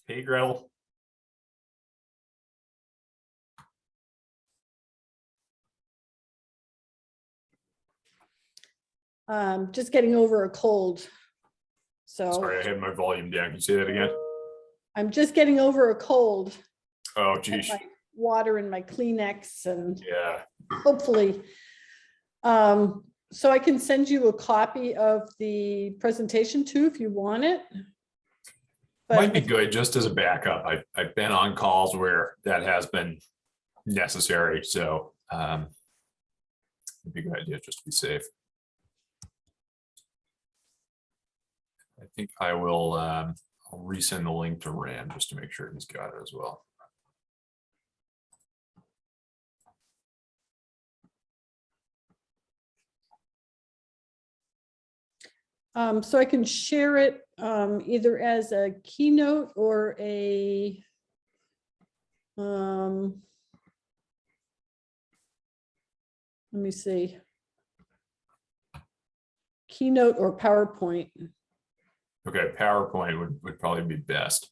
Hey, Gretel. Just getting over a cold. So Sorry, I had my volume down. Can you say that again? I'm just getting over a cold. Oh, Got geez. my water and my Kleenex and Yeah. hopefully. So I can send you a copy of the presentation too, if you want it. Might be good just as a backup. I've been on calls where that has been necessary. So it'd be a good idea just to be safe. I think I will I'll resend the link to Rand just to make sure he's got it as well. So I can share it either as a keynote or a let me see, keynote or PowerPoint. Okay, PowerPoint would probably be best.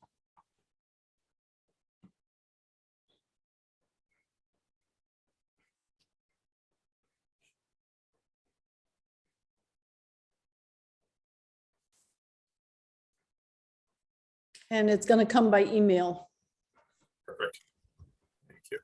And it's going to come by email. Perfect. Thank you.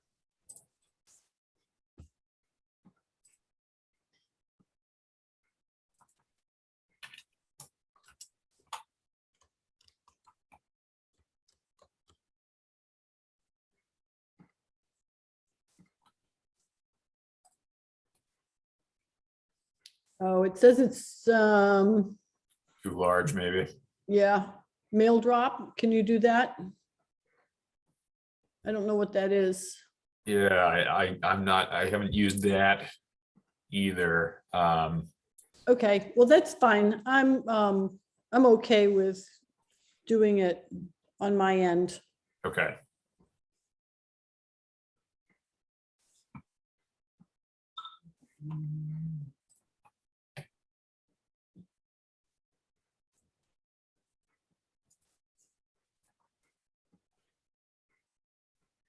Oh, it says it's Too large, maybe. yeah, mail drop. Can you do that? I don't know what that is. Yeah, I haven't used that either. Okay, well, that's fine. I'm okay with doing it on my end. Okay.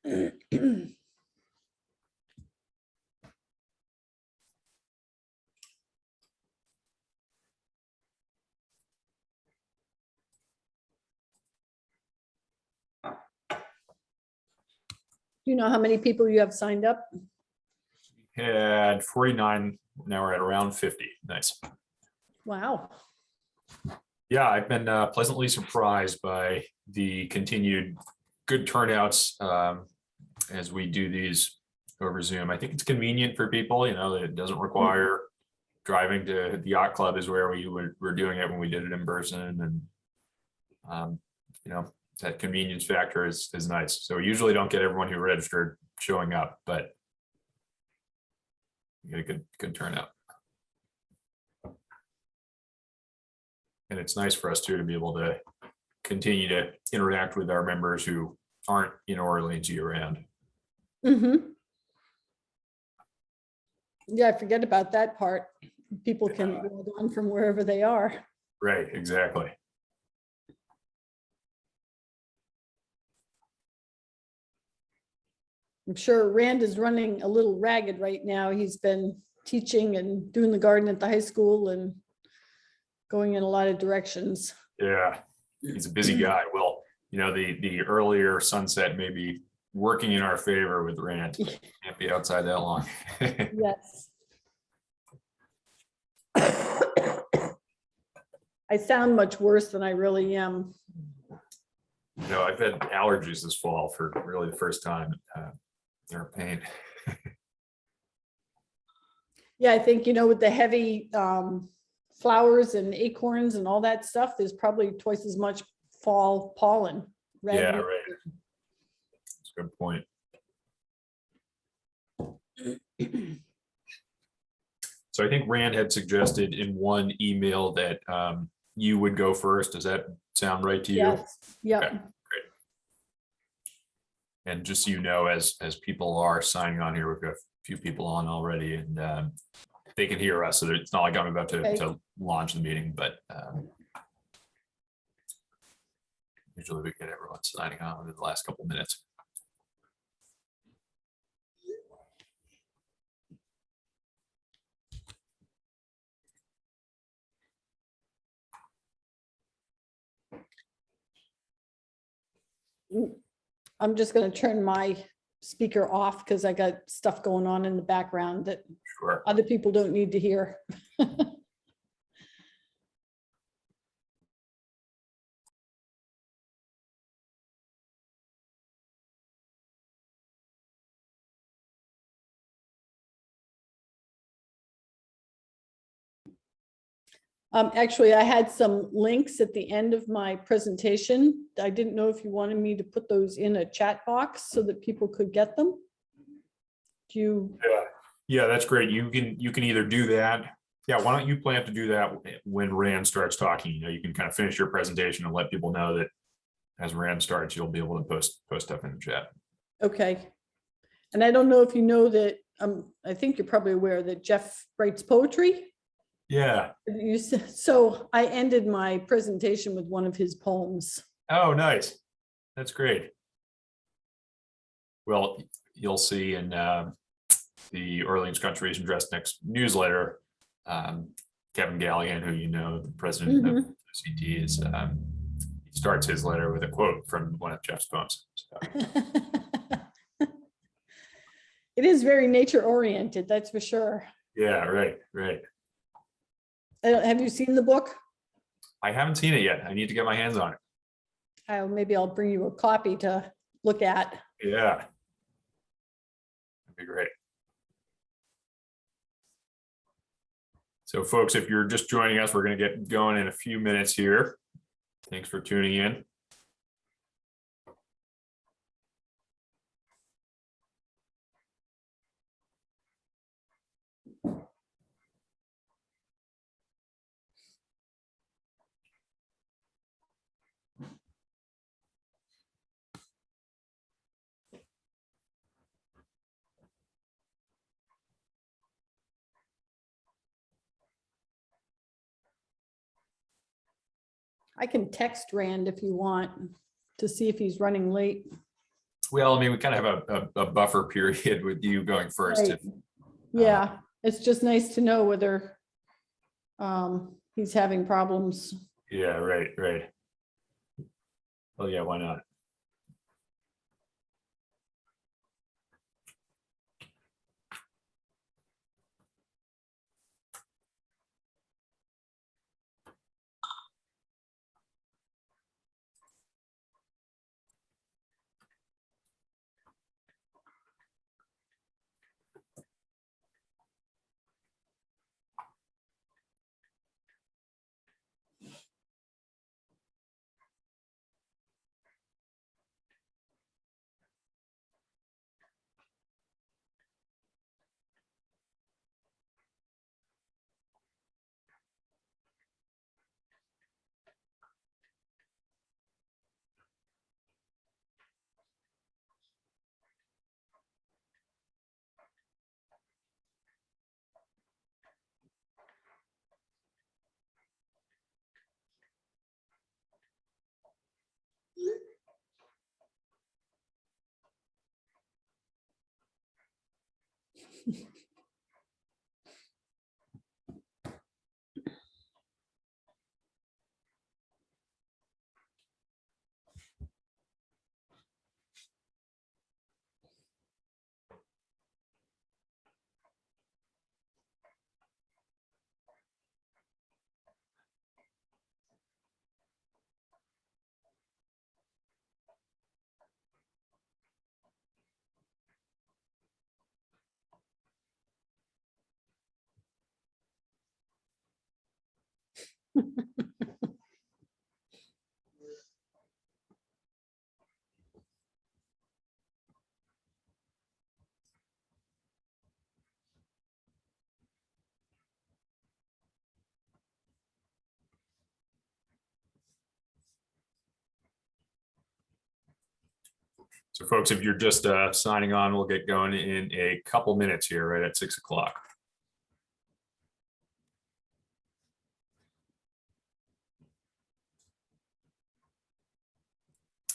Do you know how many people you have signed up? Had 49, now we're at around 50. Nice. Wow. Yeah, I've been pleasantly surprised by the continued good turnouts as we do these over Zoom. I think it's convenient for people, you know, that it doesn't require driving to the yacht club is where we were doing it when we did it in person. And, you know, that convenience factor is nice. So we usually don't get everyone who registered showing up, but you get a good turnout. And it's nice for us too to be able to continue to interact with our members who aren't in Orleans year round. Mm-hmm. Yeah, I forget about that part. People can log on from wherever they are. Right, exactly. I'm sure Rand is running a little ragged right now. He's been teaching and doing the garden at the high school and going in a lot of directions. Yeah, he's a busy guy. Well, you know, the earlier sunset may be working in our favor with Rand. Can't be outside that long. Yes. I sound much worse than I really am. You know, I've had allergies this fall for really the first time. They're a pain. Yeah, I think, you know, with the heavy flowers and acorns and all that stuff, there's probably twice as much fall pollen. Yeah, right. That's a good point. So I think Rand had suggested in one email that you would go first. Does that sound right to you? Yes. Yeah. Okay, great. And just so you know, as people are signing on here, we've got a few people on already, and they can hear us. So it's not like I'm about to launch the meeting, but Usually we get everyone signing on in the last couple minutes. I'm just going to turn my speaker off because I got stuff going on in the background that Sure. other people don't need to hear. Actually, I had some links at the end of my presentation. I didn't know if you wanted me to put those in a chat box so that people could get them. Do you? Yeah, that's great. You can either do that. Yeah, why don't you plan to do that when Rand starts talking? You know, you can kind of finish your presentation and let people know that as Rand starts, you'll be able to post stuff in the chat. Okay. And I don't know if you know that, I think you're probably aware that Jeff writes poetry. Yeah. So I ended my presentation with one of his poems. Oh, nice. That's great. Well, you'll see in the Orleans Conservation Trust next newsletter, Kevin Galligan, who you know, the president of OCD, is he starts his letter with a quote from one of Jeff's poems. So. It is very nature oriented, that's for sure. Yeah, right. Have you seen the book? I haven't seen it yet. I need to get my hands on it. Maybe I'll bring you a copy to look at. Yeah, that'd be great. So folks, if you're just joining us, we're going to get going in a few minutes here. Thanks for tuning in. I can text Rand if you want to see if he's running late. Well, I mean, we kind of have a buffer period with you going first. Right. Yeah, it's just nice to know whether he's having problems. Yeah, right. Oh yeah, why not? So folks, if you're just signing on, we'll get going in a couple minutes here, right at 6 o'clock.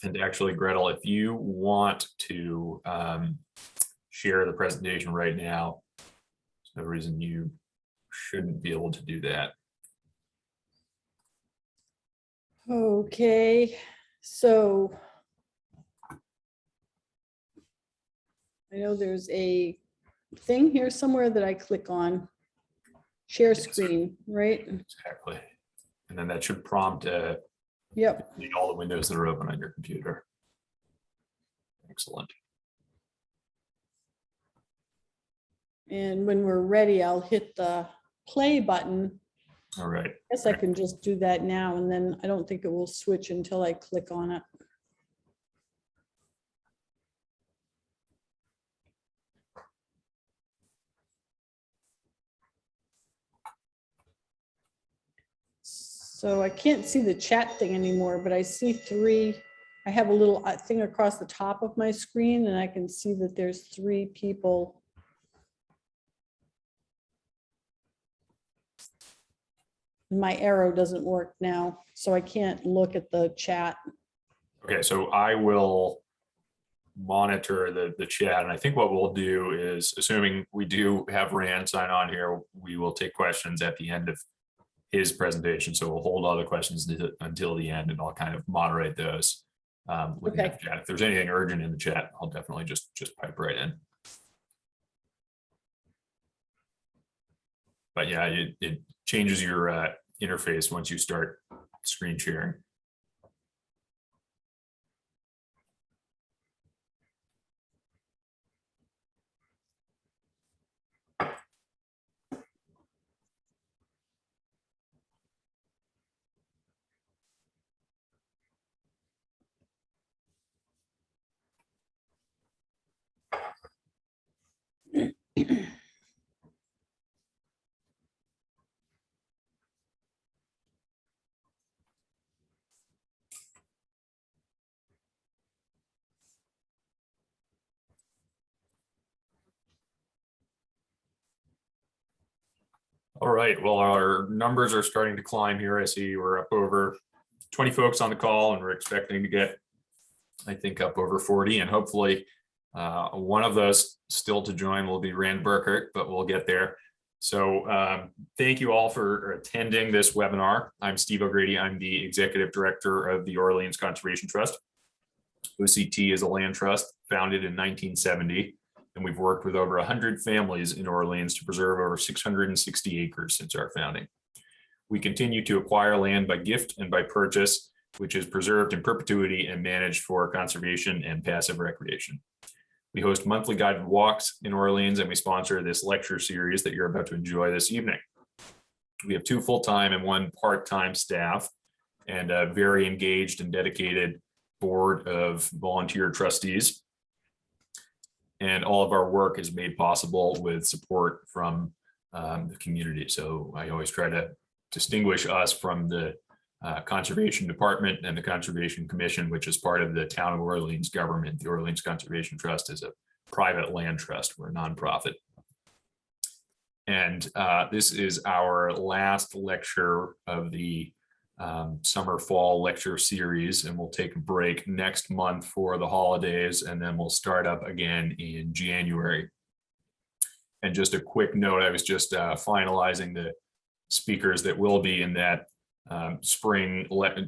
And actually, Gretel, if you want to share the presentation right now, there's no reason you shouldn't be able to do that. Okay, so I know there's a thing here somewhere that I click on. Share screen, right? Exactly. And then that should prompt Yep. all the windows that are open on your computer. Excellent. And when we're ready, I'll hit the play button. All right. Guess I can just do that now, and then I don't think it will switch until I click on it. So I can't see the chat thing anymore, but I see three. I have a little thing across the top of my screen, and I can see that there's 3 people. My arrow doesn't work now, so I can't look at the chat. Okay, so I will monitor the chat, and I think what we'll do is, assuming we do have Rand sign on here, we will take questions at the end of his presentation. So we'll hold all the questions until the end, and I'll kind of moderate those. Looking at the chat. If there's anything urgent in the chat, I'll definitely just pipe right in. But yeah, it changes your interface once you start screen sharing. All right, well, our numbers are starting to climb here. I see we're up over 20 folks on the call, and we're expecting to get, I think, up over 40, and hopefully one of those still to join will be Rand Burkert, but we'll get there. So thank you all for attending this webinar. I'm Steve O'Grady. I'm the Executive Director of the Orleans Conservation Trust. OCT is a land trust founded in 1970. And we've worked with over 100 families in Orleans to preserve over 660 acres since our founding. We continue to acquire land by gift and by purchase, which is preserved in perpetuity and managed for conservation and passive recreation. We host monthly guided walks in Orleans, and we sponsor this lecture series that you're about to enjoy this evening. We have 2 full-time and 1 part-time staff, and a very engaged and dedicated board of volunteer trustees. And all of our work is made possible with support from the community. So I always try to distinguish us from the Conservation Department and the Conservation Commission, which is part of the Town of Orleans government. The Orleans Conservation Trust is a private land trust. We're a nonprofit. And this is our last lecture of the summer fall lecture series, and we'll take a break next month for the holidays, and then we'll start up again in January. And just a quick note, I was just finalizing the speakers that will be in that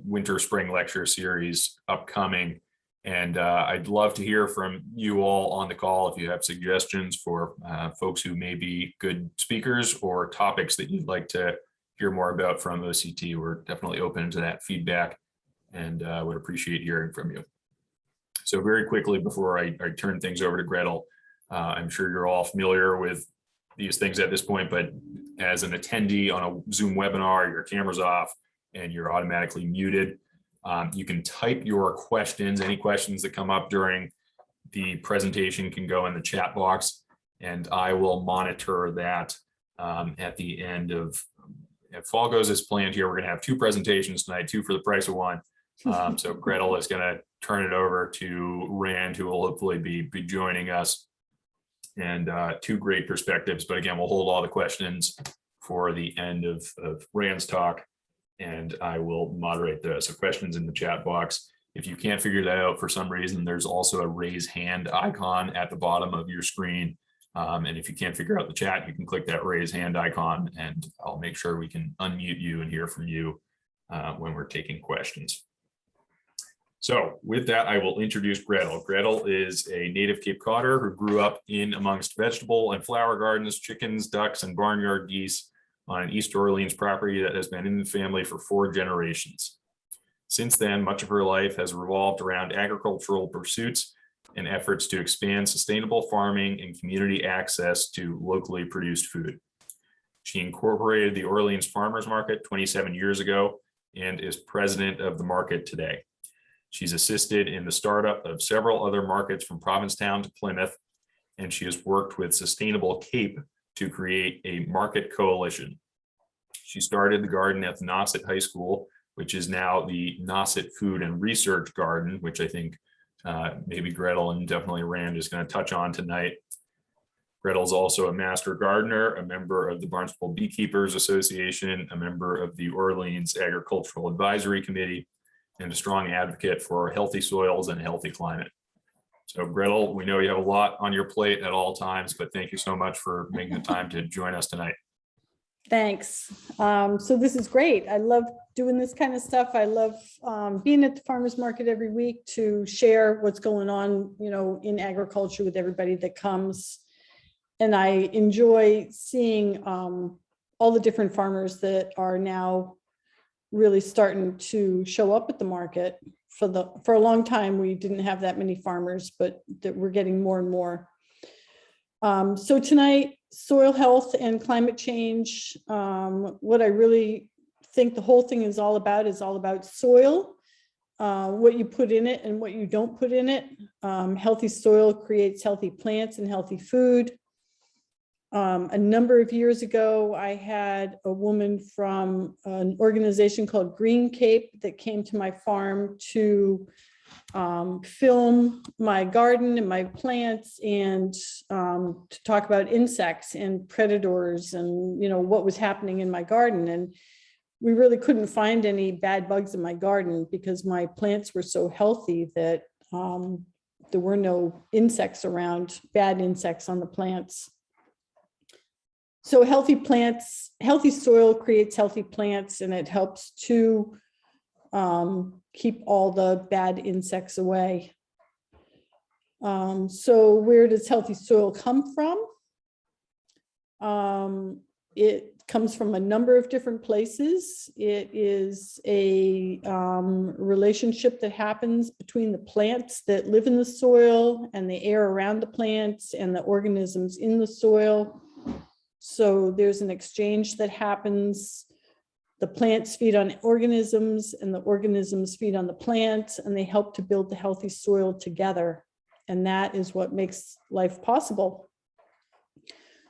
winter spring lecture series upcoming, and I'd love to hear from you all on the call if you have suggestions for folks who may be good speakers or topics that you'd like to hear more about from OCT. We're definitely open to that feedback, and would appreciate hearing from you. So very quickly, before I turn things over to Gretel, I'm sure you're all familiar with these things at this point, but as an attendee on a Zoom webinar, your camera's off and you're automatically muted. You can type your questions. Any questions that come up during the presentation can go in the chat box, and I will monitor that at the end of, if all goes as planned here, we're going to have 2 presentations tonight, 2 for the price of 1. So Gretel is going to turn it over to Rand, who will hopefully be joining us, and 2 great perspectives. But again, we'll hold all the questions for the end of Rand's talk, and I will moderate those. So questions in the chat box. If you can't figure that out for some reason, there's also a raise hand icon at the bottom of your screen. And if you can't figure out the chat, you can click that raise hand icon and I'll make sure we can unmute you and hear from you when we're taking questions. So with that, I will introduce Gretel. Gretel is a native Cape Codder who grew up in amongst vegetable and flower gardens, chickens, ducks, and barnyard geese on an East Orleans property that has been in the family for 4 generations. Since then, much of her life has revolved around agricultural pursuits and efforts to expand sustainable farming and community access to locally produced food. She incorporated the Orleans Farmers Market 27 years ago and is president of the market today. She's assisted in the startup of several other markets from Provincetown to Plymouth, and she has worked with Sustainable Cape to create a market coalition. She started the garden at the Nauset High School, which is now the Nauset Food and Research Garden, which I think maybe Gretel and definitely Rand is going to touch on tonight. Gretel's also a master gardener, a member of the Barnstable Beekeepers Association, a member of the Orleans Agricultural Advisory Committee, and a strong advocate for healthy soils and a healthy climate. So Gretel, we know you have a lot on your plate at all times, but thank you so much for making the time to join us tonight. Thanks. So this is great. I love doing this kind of stuff. I love being at the farmers market every week to share what's going on, you know, in agriculture with everybody that comes. And I enjoy seeing all the different farmers that are now really starting to show up at the market. For a long time, we didn't have that many farmers, but that we're getting more and more. So tonight, soil health and climate change. What I really think the whole thing is all about soil, what you put in it and what you don't put in it. Healthy soil creates healthy plants and healthy food. A number of years ago, I had a woman from an organization called Green Cape that came to my farm to film my garden and my plants and to talk about insects and predators and, you know, what was happening in my garden. And we really couldn't find any bad bugs in my garden because my plants were so healthy that there were no insects around, bad insects on the plants. So healthy plants, healthy soil creates healthy plants, and it helps to keep all the bad insects away. So where does healthy soil come from? It comes from a number of different places. It is a relationship that happens between the plants that live in the soil and the air around the plants and the organisms in the soil. So there's an exchange that happens. The plants feed on organisms and the organisms feed on the plants, and they help to build the healthy soil together. And that is what makes life possible.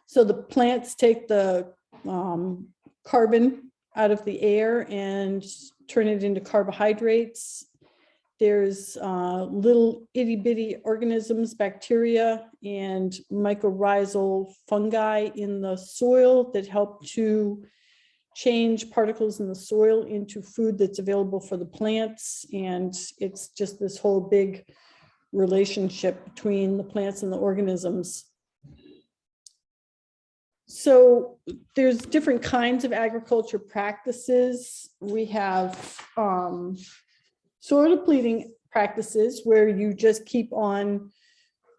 So the plants take the carbon out of the air and turn it into carbohydrates. There's little itty bitty organisms, bacteria and mycorrhizal fungi in the soil that help to change particles in the soil into food that's available for the plants. And it's just this whole big relationship between the plants and the organisms. So there's different kinds of agriculture practices. We have soil depleting practices where you just keep on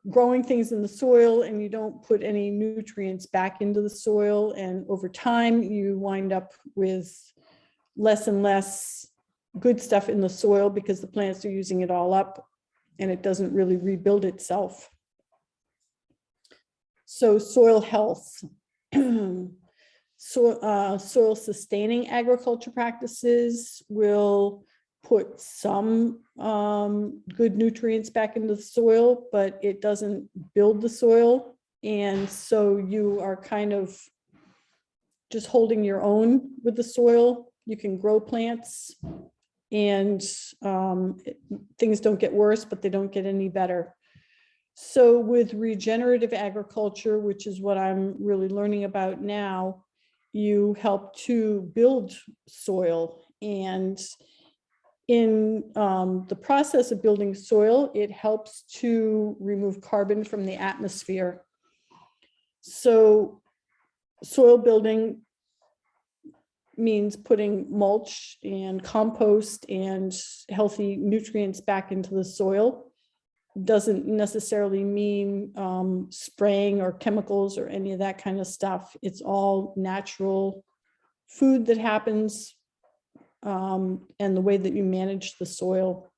growing things in the soil and you don't put any nutrients back into the soil. And over time, you wind up with less and less good stuff in the soil because the plants are using it all up and it doesn't really rebuild itself. So soil health. Soil sustaining agriculture practices will put some good nutrients back into the soil, but it doesn't build the soil. And so you are kind of just holding your own with the soil. You can grow plants and things don't get worse, but they don't get any better. So with regenerative agriculture, which is what I'm really learning about now, you help to build soil, and In the process of building soil, it helps to remove carbon from the atmosphere. So soil building means putting mulch and compost and healthy nutrients back into the soil. Doesn't necessarily mean spraying or chemicals or any of that kind of stuff. It's all natural food that happens, and the way that you manage the soil.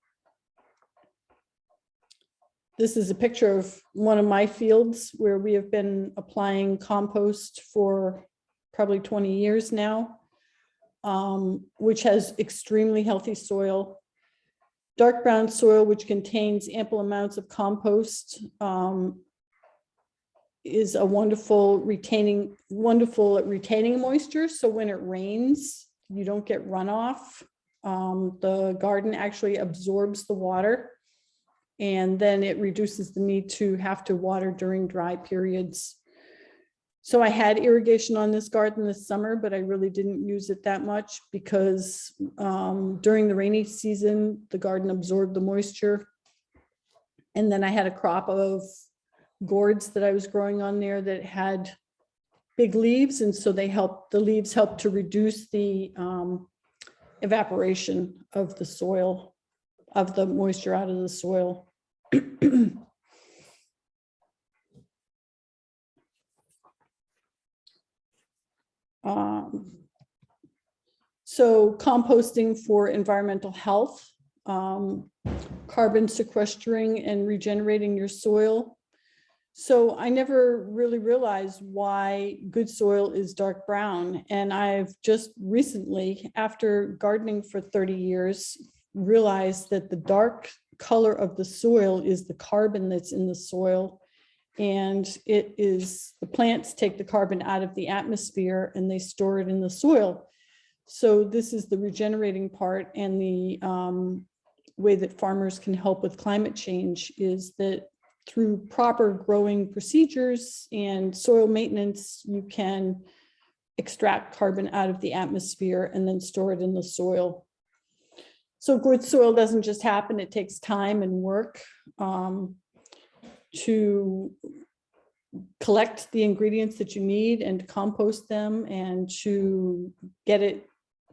This is a picture of one of my fields where we have been applying compost for probably 20 years now, which has extremely healthy soil. Dark brown soil, which contains ample amounts of compost, is a wonderful at retaining moisture. So when it rains, you don't get runoff. The garden actually absorbs the water, and then it reduces the need to have to water during dry periods. So I had irrigation on this garden this summer, but I really didn't use it that much because during the rainy season, the garden absorbed the moisture. And then I had a crop of gourds that I was growing on there that had big leaves. And so the leaves helped to reduce the evaporation of the soil, of the moisture out of the soil. So composting for environmental health, carbon sequestering and regenerating your soil. So I never really realized why good soil is dark brown. And I've just recently, after gardening for 30 years, realized that the dark color of the soil is the carbon that's in the soil. And it is, the plants take the carbon out of the atmosphere and they store it in the soil. So this is the regenerating part, and the way that farmers can help with climate change is that through proper growing procedures and soil maintenance, you can extract carbon out of the atmosphere and then store it in the soil. So good soil doesn't just happen, it takes time and work to collect the ingredients that you need and to compost them and to get it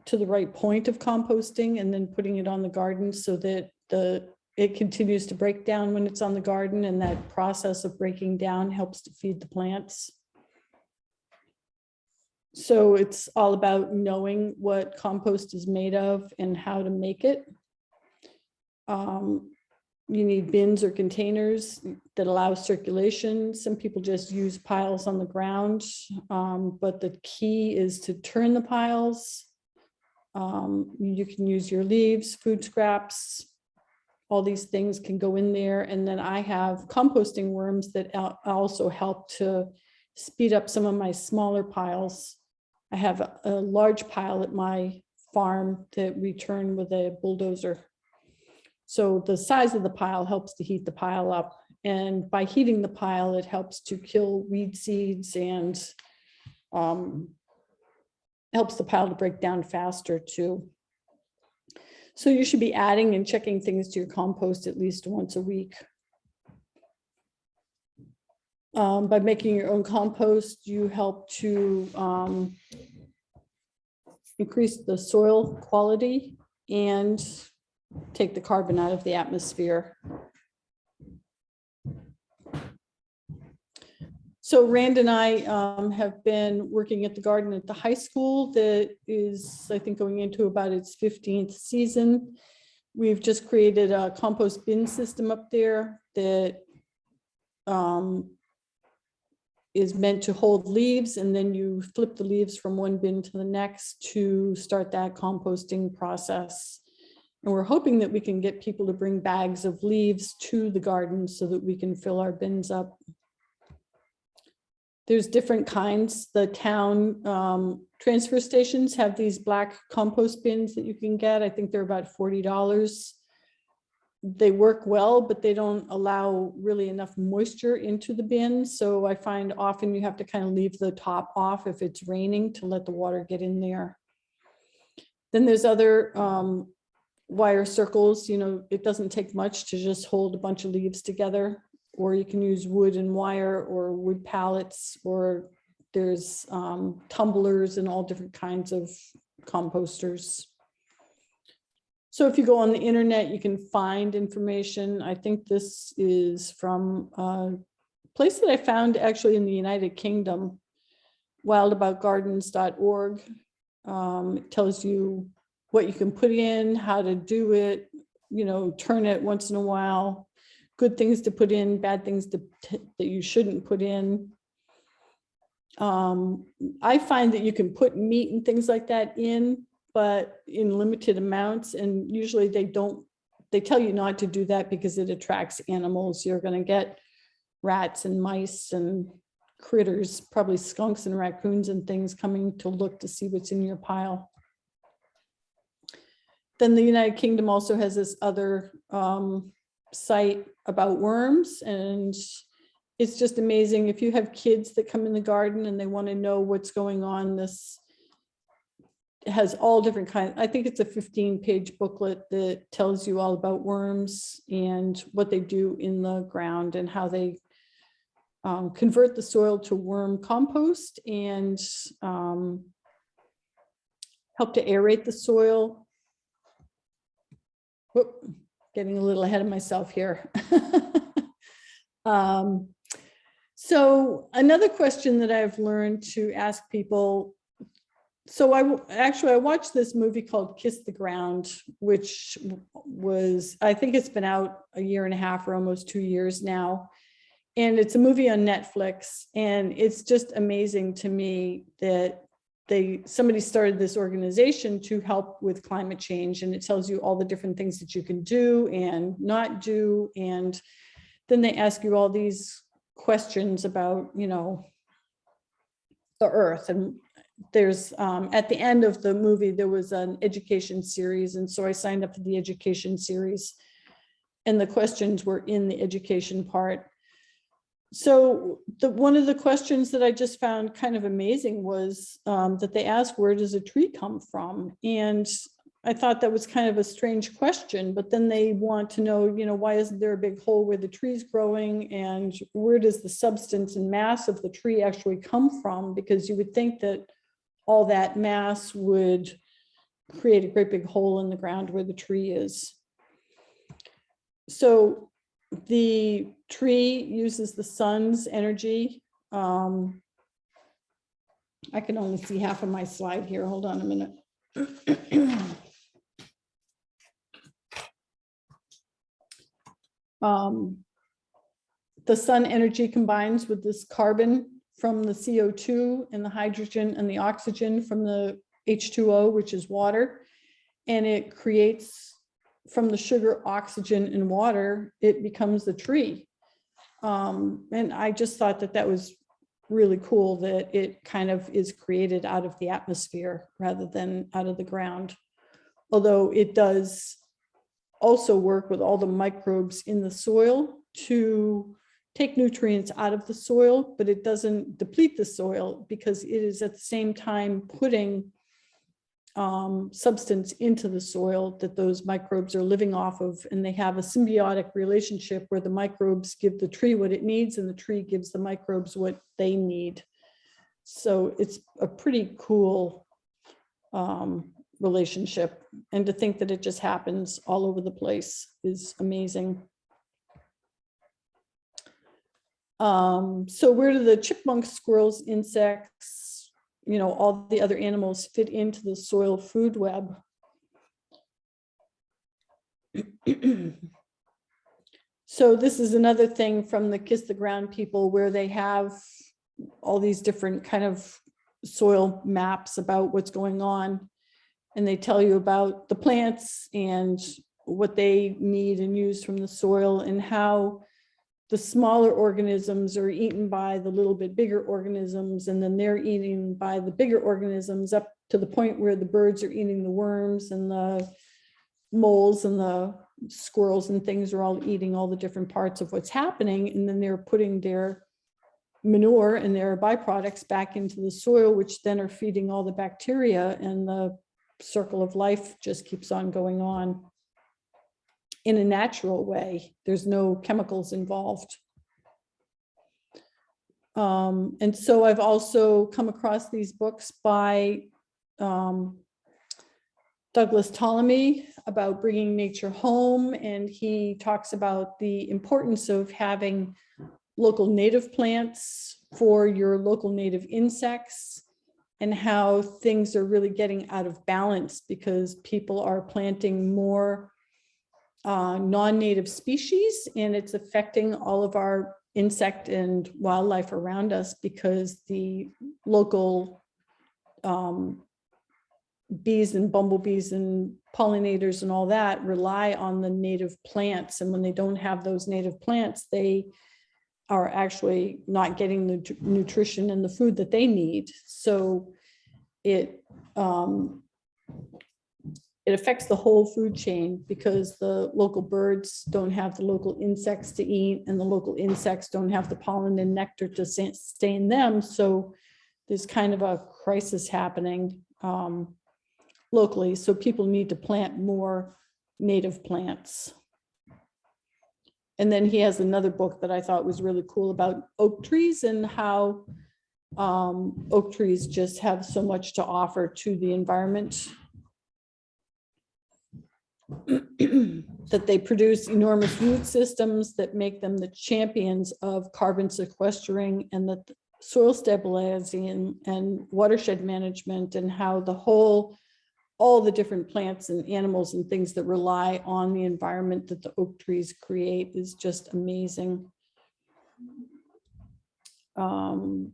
to the right point of composting and then putting it on the garden so that it continues to break down when it's on the garden, and that process of breaking down helps to feed the plants. So it's all about knowing what compost is made of and how to make it. You need bins or containers that allow circulation. Some people just use piles on the ground, but the key is to turn the piles. You can use your leaves, food scraps, all these things can go in there. And then I have composting worms that also help to speed up some of my smaller piles. I have a large pile at my farm that we turn with a bulldozer. So the size of the pile helps to heat the pile up. And by heating the pile, it helps to kill weed seeds and helps the pile to break down faster too. So you should be adding and checking things to your compost at least once a week. By making your own compost, you help to increase the soil quality and take the carbon out of the atmosphere. So Rand and I have been working at the garden at the high school that is, I think, going into about its 15th season. We've just created a compost bin system up there that is meant to hold leaves, and then you flip the leaves from one bin to the next to start that composting process. And we're hoping that we can get people to bring bags of leaves to the garden so that we can fill our bins up. There's different kinds. The town transfer stations have these black compost bins that you can get. I think they're about $40. They work well, but they don't allow really enough moisture into the bin. So I find often you have to kind of leave the top off if it's raining to let the water get in there. Then there's other wire circles. It doesn't take much to just hold a bunch of leaves together, or you can use wood and wire or wood pallets, or there's tumblers and all different kinds of composters. So if you go on the internet, you can find information. I think this is from a place that I found actually in the United Kingdom, wildaboutgardens.org. It tells you what you can put in, how to do it, turn it once in a while, good things to put in, bad things that you shouldn't put in. I find that you can put meat and things like that in, but in limited amounts, and usually they tell you not to do that because it attracts animals. You're going to get rats and mice and critters, probably skunks and raccoons and things coming to look to see what's in your pile. Then the United Kingdom also has this other site about worms, and it's just amazing. If you have kids that come in the garden and they want to know what's going on, this has all different kinds. I think it's a 15-page booklet that tells you all about worms and what they do in the ground and how they convert the soil to worm compost and help to aerate the soil. Whoop, getting a little ahead of myself here. So another question that I've learned to ask people. So I watched this movie called Kiss the Ground, which was, I think it's been out a year and a half or almost 2 years now. And it's a movie on Netflix. And it's just amazing to me that somebody started this organization to help with climate change. And it tells you all the different things that you can do and not do. And then they ask you all these questions about, the earth. And there's at the end of the movie, there was an education series. And so I signed up for the education series, and the questions were in the education part. So one of the questions that I just found kind of amazing was that they asked, where does a tree come from? And I thought that was kind of a strange question, but then they want to know, why isn't there a big hole where the tree's growing, and where does the substance and mass of the tree actually come from? Because you would think that all that mass would create a great big hole in the ground where the tree is. So the tree uses the sun's energy. I can only see half of my slide here. Hold on a minute. The sun energy combines with this carbon from the CO2 and the hydrogen and the oxygen from the H2O, which is water, and it creates, from the sugar, oxygen, and water, it becomes the tree. And I just thought that that was really cool, that it kind of is created out of the atmosphere rather than out of the ground. Although it does also work with all the microbes in the soil to take nutrients out of the soil, but it doesn't deplete the soil because it is at the same time putting substance into the soil that those microbes are living off of, and they have a symbiotic relationship where the microbes give the tree what it needs and the tree gives the microbes what they need. So it's a pretty cool relationship, and to think that it just happens all over the place is amazing. So where do the chipmunks, squirrels, insects, all the other animals fit into the soil food web? So this is another thing from the Kiss the Ground people, where they have all these different kind of soil maps about what's going on. And they tell you about the plants and what they need and use from the soil, and how the smaller organisms are eaten by the little bit bigger organisms, and then they're eaten by the bigger organisms up to the point where the birds are eating the worms, and the moles and the squirrels and things are all eating all the different parts of what's happening. And then they're putting their manure and their byproducts back into the soil, which then are feeding all the bacteria, and the circle of life just keeps on going on. in a natural way. There's no chemicals involved. And so I've also come across these books by Douglas Ptolemy about bringing nature home. And he talks about the importance of having local native plants for your local native insects, and how things are really getting out of balance because people are planting more non-native species, and it's affecting all of our insect and wildlife around us because the local bees and bumblebees and pollinators and all that rely on the native plants. And when they don't have those native plants, they are actually not getting the nutrition and the food that they need. So it affects the whole food chain because the local birds don't have the local insects to eat, and the local insects don't have the pollen and nectar to sustain them. So there's kind of a crisis happening locally. So people need to plant more native plants. And then he has another book that I thought was really cool about oak trees and how oak trees just have so much to offer to the environment. That they produce enormous root systems that make them the champions of carbon sequestering, and that soil stabilizing and watershed management, and how all the different plants and animals and things that rely on the environment that the oak trees create is just amazing. And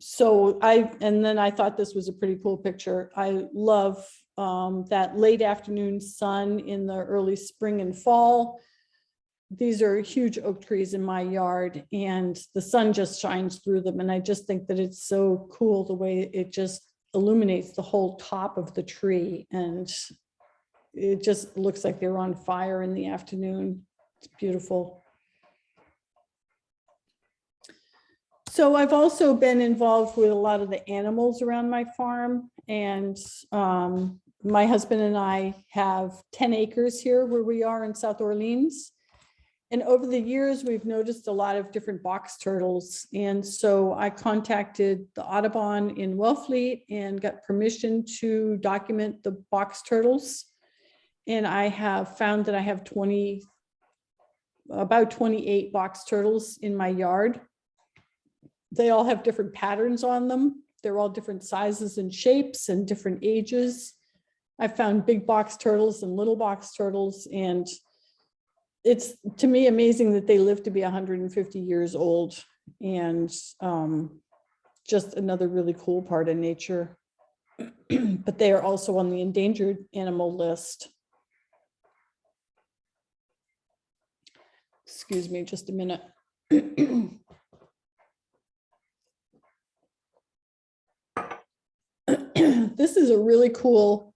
then I thought this was a pretty cool picture. I love that late afternoon sun in the early spring and fall. These are huge oak trees in my yard, and the sun just shines through them. And I just think that it's so cool the way it just illuminates the whole top of the tree, and it just looks like they're on fire in the afternoon. It's beautiful. So I've also been involved with a lot of the animals around my farm, and my husband and I have 10 acres here where we are in South Orleans. And over the years, we've noticed a lot of different box turtles. And so I contacted the Audubon in Wellfleet and got permission to document the box turtles. And I have found that I have about 28 box turtles in my yard. They all have different patterns on them. They're all different sizes and shapes and different ages. I found big box turtles and little box turtles, and it's, to me, amazing that they live to be 150 years old, and just another really cool part of nature. But they are also on the endangered animal list. Excuse me just a minute. This is a really cool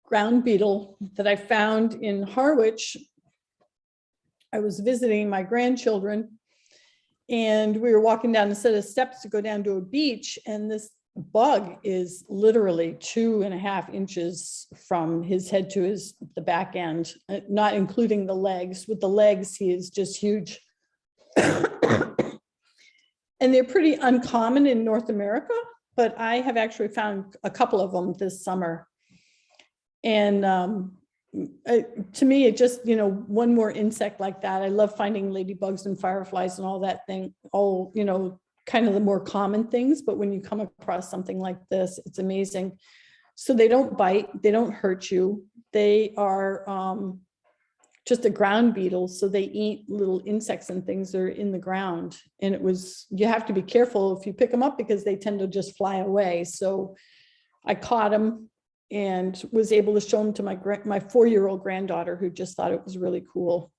ground beetle that I found in Harwich. I was visiting my grandchildren, and we were walking down a set of steps to go down to a beach, and this bug is literally 2.5 inches from his head to the back end, not including the legs. With the legs, he is just huge. And they're pretty uncommon in North America, but I have actually found a couple of them this summer. And to me, it just, one more insect like that. I love finding ladybugs and fireflies and all that thing, all, kind of the more common things. But when you come across something like this, it's amazing. So they don't bite, they don't hurt you. They are just a ground beetle. So they eat little insects and things that are in the ground. And you have to be careful if you pick them up because they tend to just fly away. So I caught them and was able to show them to my 4-year-old granddaughter, who just thought it was really cool.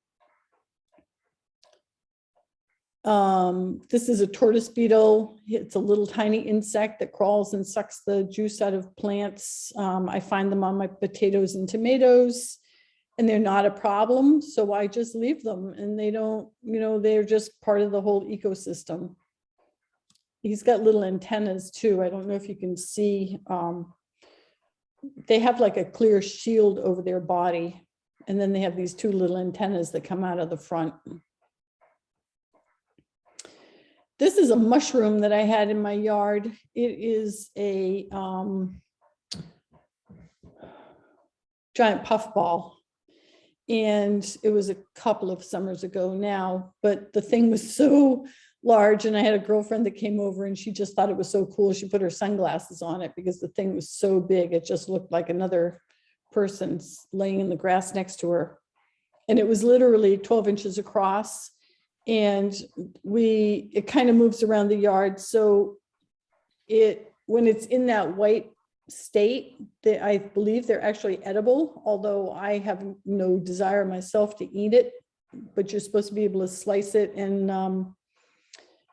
This is a tortoise beetle. It's a little tiny insect that crawls and sucks the juice out of plants. I find them on my potatoes and tomatoes, and they're not a problem. So I just leave them, and they don't, they're just part of the whole ecosystem. He's got little antennas too. I don't know if you can see. They have like a clear shield over their body, And then they have these two little antennas that come out of the front. This is a mushroom that I had in my yard. It is a giant puffball. And it was a couple of summers ago now, but the thing was so large, and I had a girlfriend that came over and she just thought it was so cool. She put her sunglasses on it because the thing was so big. It just looked like another person laying in the grass next to her. And it was literally 12 inches across. And it kind of moves around the yard. So when it's in that white state, I believe they're actually edible, although I have no desire myself to eat it, but you're supposed to be able to slice it and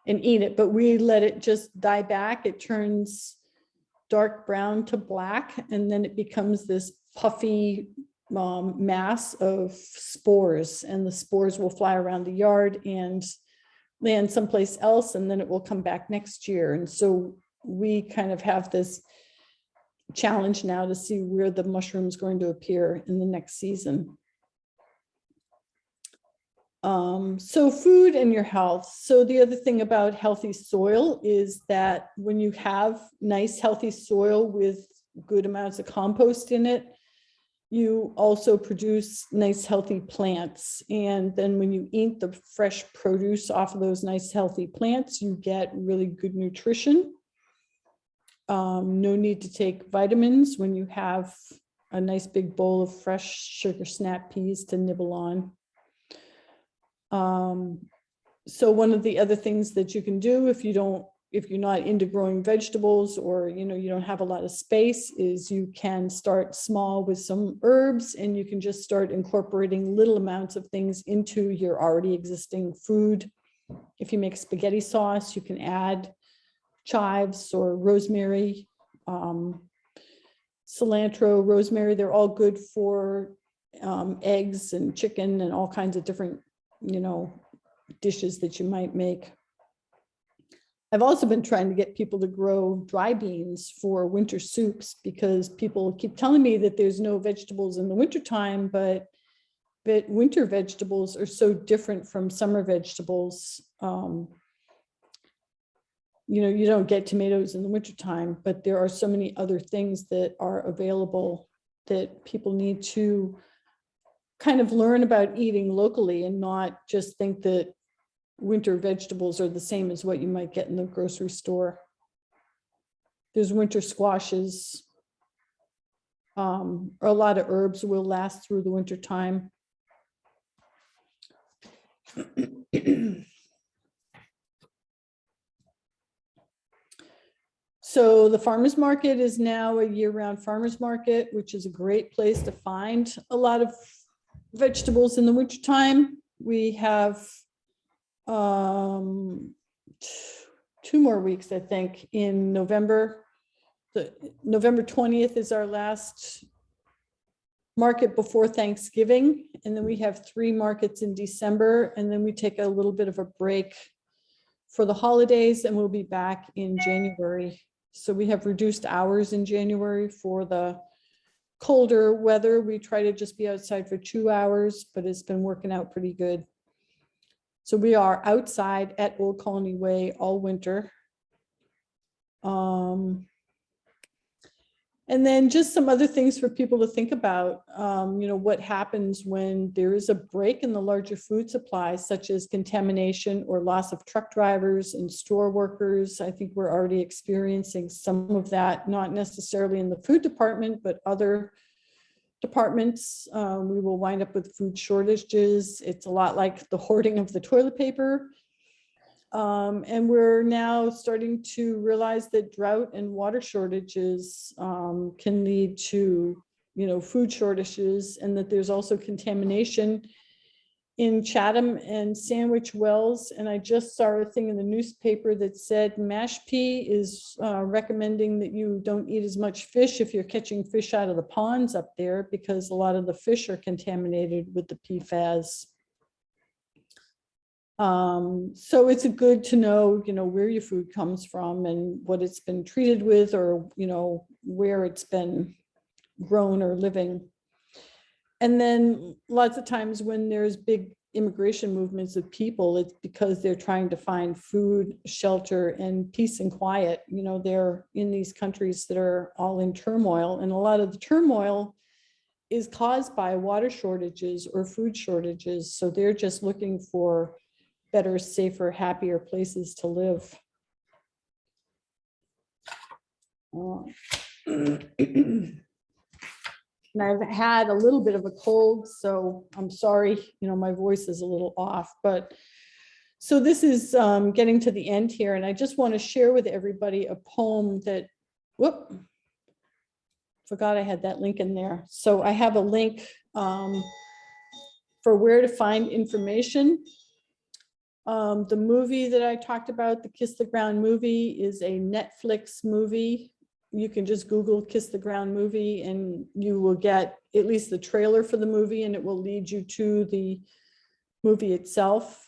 eat it. But we let it just die back. It turns dark brown to black, and then it becomes this puffy mass of spores, and the spores will fly around the yard and land someplace else, and then it will come back next year. And so we kind of have this challenge now to see where the mushroom is going to appear in the next season. So food and your health. So the other thing about healthy soil is that when you have nice healthy soil with good amounts of compost in it, you also produce nice healthy plants. And then when you eat the fresh produce off of those nice healthy plants, you get really good nutrition. No need to take vitamins when you have a nice big bowl of fresh sugar snap peas to nibble on. So one of the other things that you can do if you're not into growing vegetables, or you don't have a lot of space, is you can start small with some herbs, and you can just start incorporating little amounts of things into your already existing food. If you make spaghetti sauce, you can add chives or rosemary, cilantro, rosemary. They're all good for eggs and chicken and all kinds of different dishes that you might make. I've also been trying to get people to grow dry beans for winter soups, because people keep telling me that there's no vegetables in the wintertime, but winter vegetables are so different from summer vegetables. You don't get tomatoes in the wintertime, but there are so many other things that are available that people need to kind of learn about eating locally, and not just think that winter vegetables are the same as what you might get in the grocery store. There's winter squashes. A lot of herbs will last through the winter time. So the farmers market is now a year-round farmers market, which is a great place to find a lot of vegetables in the wintertime. We have 2 more weeks, I think, in November. November 20th is our last market before Thanksgiving. And then we have 3 markets in December. And then we take a little bit of a break for the holidays, and we'll be back in January. So we have reduced hours in January for the colder weather. We try to just be outside for 2 hours, but it's been working out pretty good. So we are outside at Old Colony Way all winter. And then just some other things for people to think about, what happens when there is a break in the larger food supply, such as contamination or loss of truck drivers and store workers. I think we're already experiencing some of that, not necessarily in the food department, but other departments. We will wind up with food shortages. It's a lot like the hoarding of the toilet paper. And we're now starting to realize that drought and water shortages can lead to, food shortages, and that there's also contamination in Chatham and Sandwich wells. And I just saw a thing in the newspaper that said Mashpee is recommending that you don't eat as much fish if you're catching fish out of the ponds up there, because a lot of the fish are contaminated with the PFAS. So it's good to know, where your food comes from and what it's been treated with, or, where it's been grown or living. And then lots of times when there's big immigration movements of people, it's because they're trying to find food, shelter, and peace and quiet. You know, they're in these countries that are all in turmoil, and a lot of the turmoil is caused by water shortages or food shortages. So they're just looking for better, safer, happier places to live. And I've had a little bit of a cold, so I'm sorry, you know, my voice is a little off, but so this is getting to the end here, and I just want to share with everybody a poem that, forgot I had that link in there. So I have a link for where to find information. The movie that I talked about, the Kiss the Ground movie, is a Netflix movie. You can just Google Kiss the Ground movie and you will get at least the trailer for the movie, and it will lead you to the movie itself.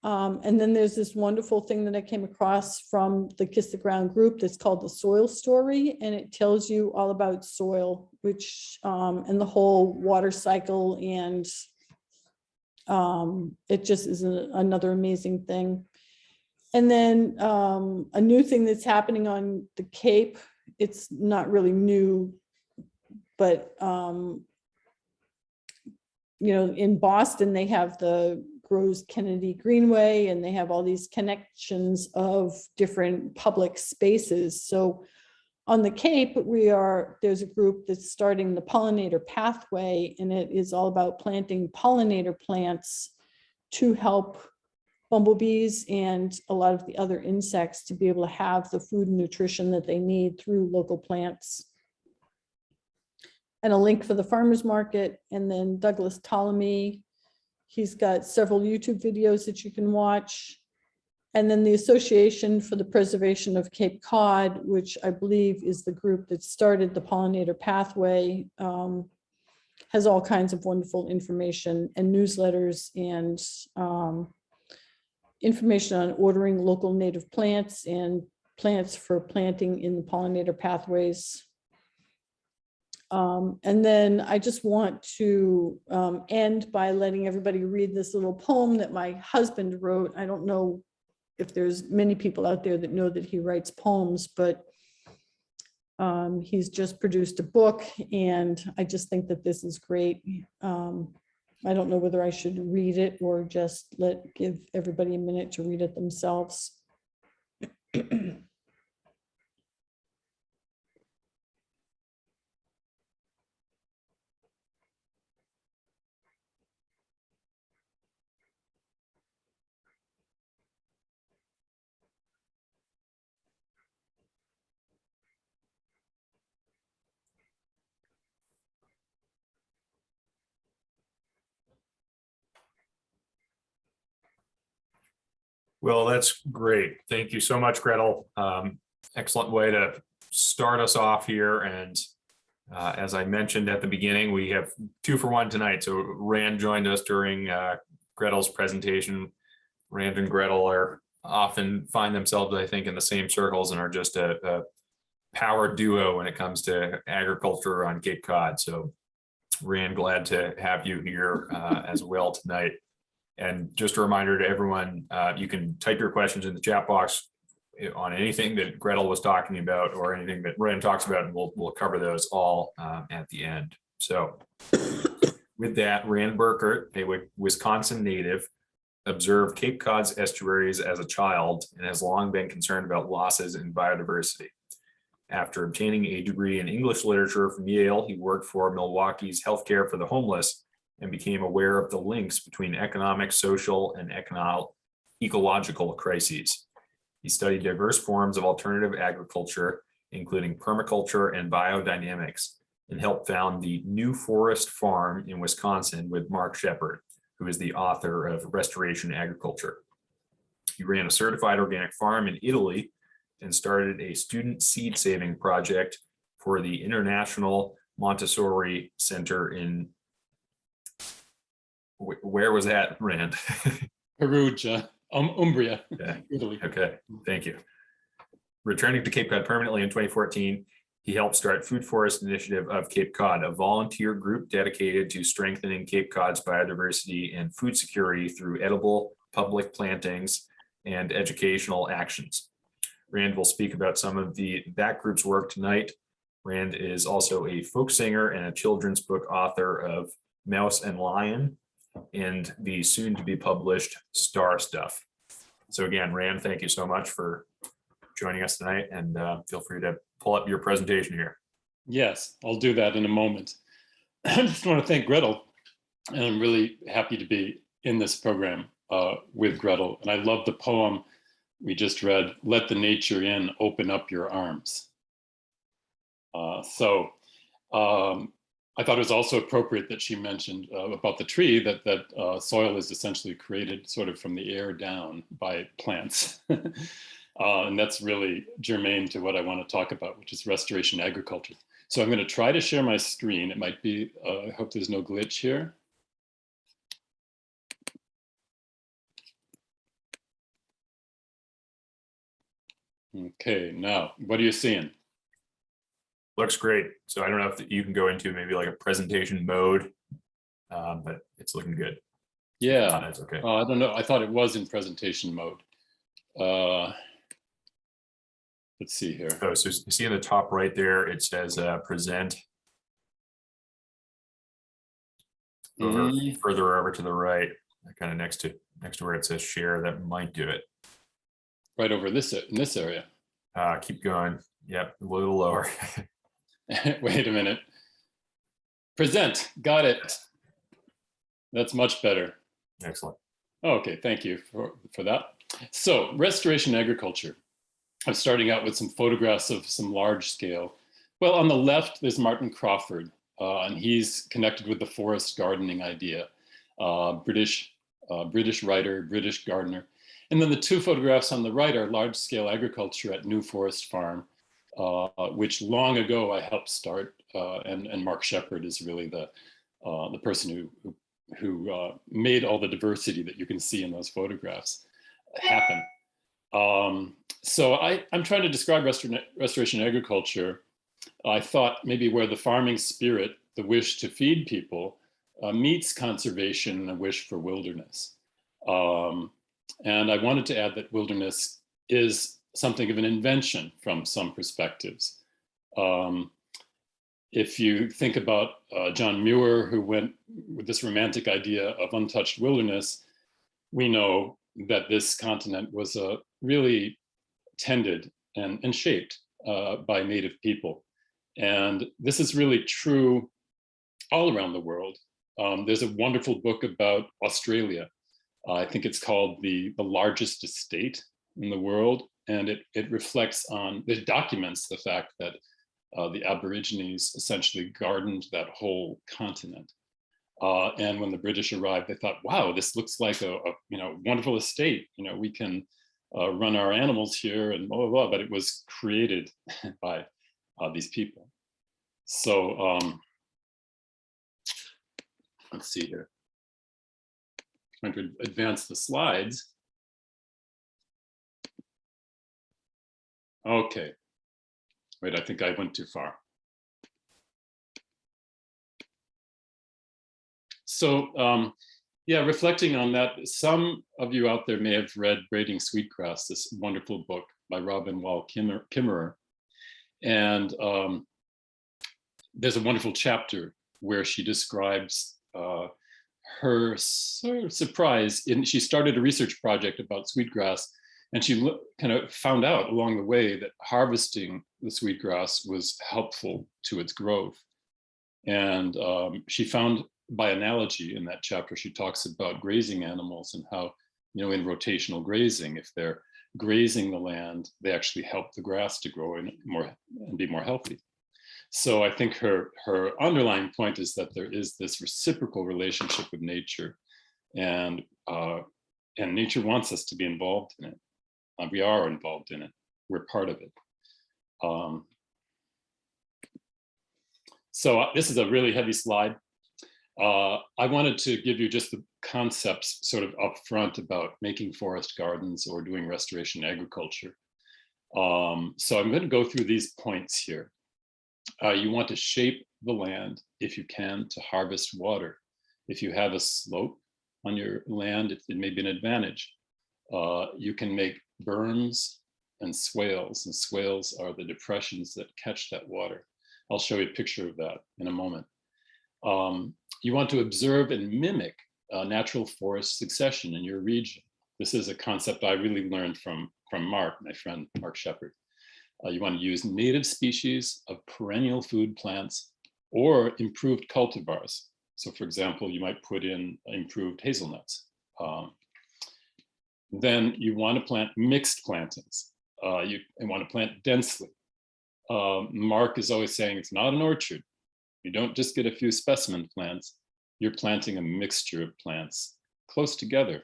And then there's this wonderful thing that I came across from the Kiss the Ground group that's called the Soil Story, and it tells you all about soil, which and the whole water cycle, and it just is another amazing thing. And then a new thing that's happening on the Cape, it's not really new, but you know, in Boston, they have the Groves Kennedy Greenway, and they have all these connections of different public spaces. So on the Cape, there's a group that's starting the pollinator pathway, and it is all about planting pollinator plants to help bumblebees and a lot of the other insects to be able to have the food and nutrition that they need through local plants. And a link for the farmers market. And then Douglas Ptolemy, he's got several YouTube videos that you can watch. And then the Association for the Preservation of Cape Cod, which I believe is the group that started the pollinator pathway, has all kinds of wonderful information and newsletters and information on ordering local native plants and plants for planting in the pollinator pathways. And then I just want to end by letting everybody read this little poem that my husband wrote. I don't know if there's many people out there that know that he writes poems, but he's just produced a book, and I just think that this is great. I don't know whether I should read it or just give everybody a minute to read it themselves. Well, that's great. Thank you so much, Gretel. Excellent way to start us off here. And as I mentioned at the beginning, we have 2 for 1 tonight. So Rand joined us during Gretel's presentation. Rand and Gretel often find themselves, I think, in the same circles and are just a power duo when it comes to agriculture on Cape Cod. So Rand, glad to have you here as well tonight. And just a reminder to everyone, you can type your questions in the chat box on anything that Gretel was talking about or anything that Rand talks about, and we'll cover those all at the end. So with that, Rand Burkert, a Wisconsin native, observed Cape Cod's estuaries as a child and has long been concerned about losses in biodiversity. After obtaining a degree in English literature from Yale, he worked for Milwaukee's Healthcare for the Homeless and became aware of the links between economic, social, and ecological crises. He studied diverse forms of alternative agriculture, including permaculture and biodynamics, and helped found the New Forest Farm in Wisconsin with Mark Shepard, who is the author of Restoration Agriculture. He ran a certified organic farm in Italy and started a student seed saving project for the International Montessori Center in, where was that, Rand? Perugia, Umbria, Yeah. Italy. Okay, thank you. Returning to Cape Cod permanently in 2014, He helped start Food Forest Initiative of Cape Cod, a volunteer group dedicated to strengthening Cape Cod's biodiversity and food security through edible public plantings and educational actions. Rand will speak about some of that group's work tonight. Rand is also a folk singer and a children's book author of Mouse and Lion and the soon to be published Star Stuff. So again, Rand, thank you so much for joining us tonight, and feel free to pull up your presentation here. Yes, I'll do that in a moment. I just want to thank Gretel, and I'm really happy to be in this program with Gretel. And I love the poem we just read, "Let the nature in, open up your arms." I thought it was also appropriate that she mentioned about the tree that soil is essentially created sort of from the air down by plants. And that's really germane to what I want to talk about, which is restoration agriculture. So I'm going to try to share my screen. It might be, I hope there's no glitch here. Okay, now, what are you seeing? Looks great. So I don't know if you can go into maybe like a presentation mode, but it's looking good. Yeah, That's okay. I don't know. I thought it was in presentation mode. Let's see here. Oh, so you see in the top right there, it says present. Further over to the right, kind of next to where it says share, that might do it. Right over this in this area. Keep going. Yep, a little lower. Wait a minute. Present. Got it. That's much better. Excellent. Okay, thank you for that. So restoration agriculture. I'm starting out with some photographs of some large scale. Well, on the left, there's Martin Crawford, and he's connected with the forest gardening idea. British writer, British gardener. And then the two photographs on the right are large scale agriculture at New Forest Farm, which long ago I helped start. And Mark Shepard is really the person who made all the diversity that you can see in those photographs happen. So I'm trying to describe restoration agriculture. I thought maybe where the farming spirit, the wish to feed people, meets conservation and a wish for wilderness. And I wanted to add that wilderness is something of an invention from some perspectives. If you think about John Muir, who went with this romantic idea of untouched wilderness, we know that this continent was really tended and shaped by native people. And this is really true all around the world. There's a wonderful book about Australia. I think it's called The Largest Estate in the World. And it reflects on, it documents the fact that the Aborigines essentially gardened that whole continent. And when the British arrived, they thought, wow, this looks like a wonderful estate. We can run our animals here and blah, blah, blah, but it was created by these people. So let's see here. I'm trying to advance the slides. Okay. Wait, I think I went too far. So yeah, reflecting on that, some of you out there may have read Braiding Sweetgrass, this wonderful book by Robin Wall Kimmerer. And there's a wonderful chapter where she describes her sort of surprise. She started a research project about sweetgrass, and she kind of found out along the way that harvesting the sweetgrass was helpful to its growth. And she found, by analogy in that chapter, she talks about grazing animals and how, in rotational grazing, if they're grazing the land, they actually help the grass to grow and be more healthy. So I think her underlying point is that there is this reciprocal relationship with nature, and nature wants us to be involved in it. We are involved in it. We're part of it. So this is a really heavy slide. I wanted to give you just the concepts sort of upfront about making forest gardens or doing restoration agriculture. So I'm going to go through these points here. You want to shape the land, if you can, to harvest water. If you have a slope on your land, it may be an advantage. You can make berms and swales are the depressions that catch that water. I'll show you a picture of that in a moment. You want to observe and mimic natural forest succession in your region. This is a concept I really learned from Mark, my friend, Mark Shepard. You want to use native species of perennial food plants or improved cultivars. So for example, you might put in improved hazelnuts. Then you want to plant mixed plantings. You want to plant densely. Mark is always saying it's not an orchard. You don't just get a few specimen plants. You're planting a mixture of plants close together.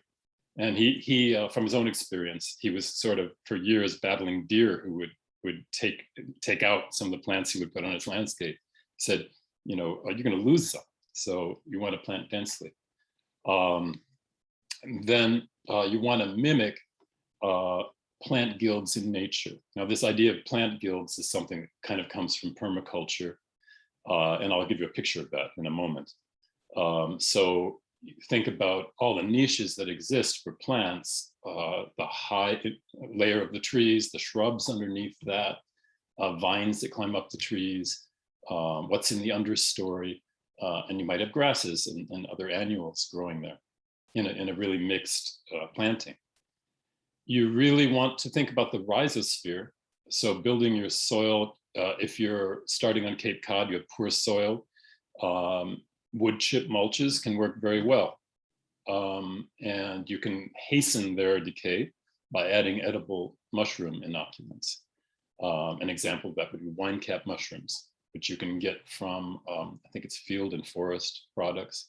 And he from his own experience, he was sort of for years battling deer who would take out some of the plants he would put on his landscape. He said, you know, you're going to lose some. So you want to plant densely. Then you want to mimic plant guilds in nature. Now, this idea of plant guilds is something that kind of comes from permaculture. And I'll give you a picture of that in a moment. So think about all the niches that exist for plants, the high layer of the trees, the shrubs underneath that, vines that climb up the trees, what's in the understory, and you might have grasses and other annuals growing there in a really mixed planting. You really want to think about the rhizosphere. So building your soil, if you're starting on Cape Cod, you have poor soil, wood chip mulches can work very well. And you can hasten their decay by adding edible mushroom inoculants. An example of that would be wine cap mushrooms, which you can get from, I think it's Field and Forest products.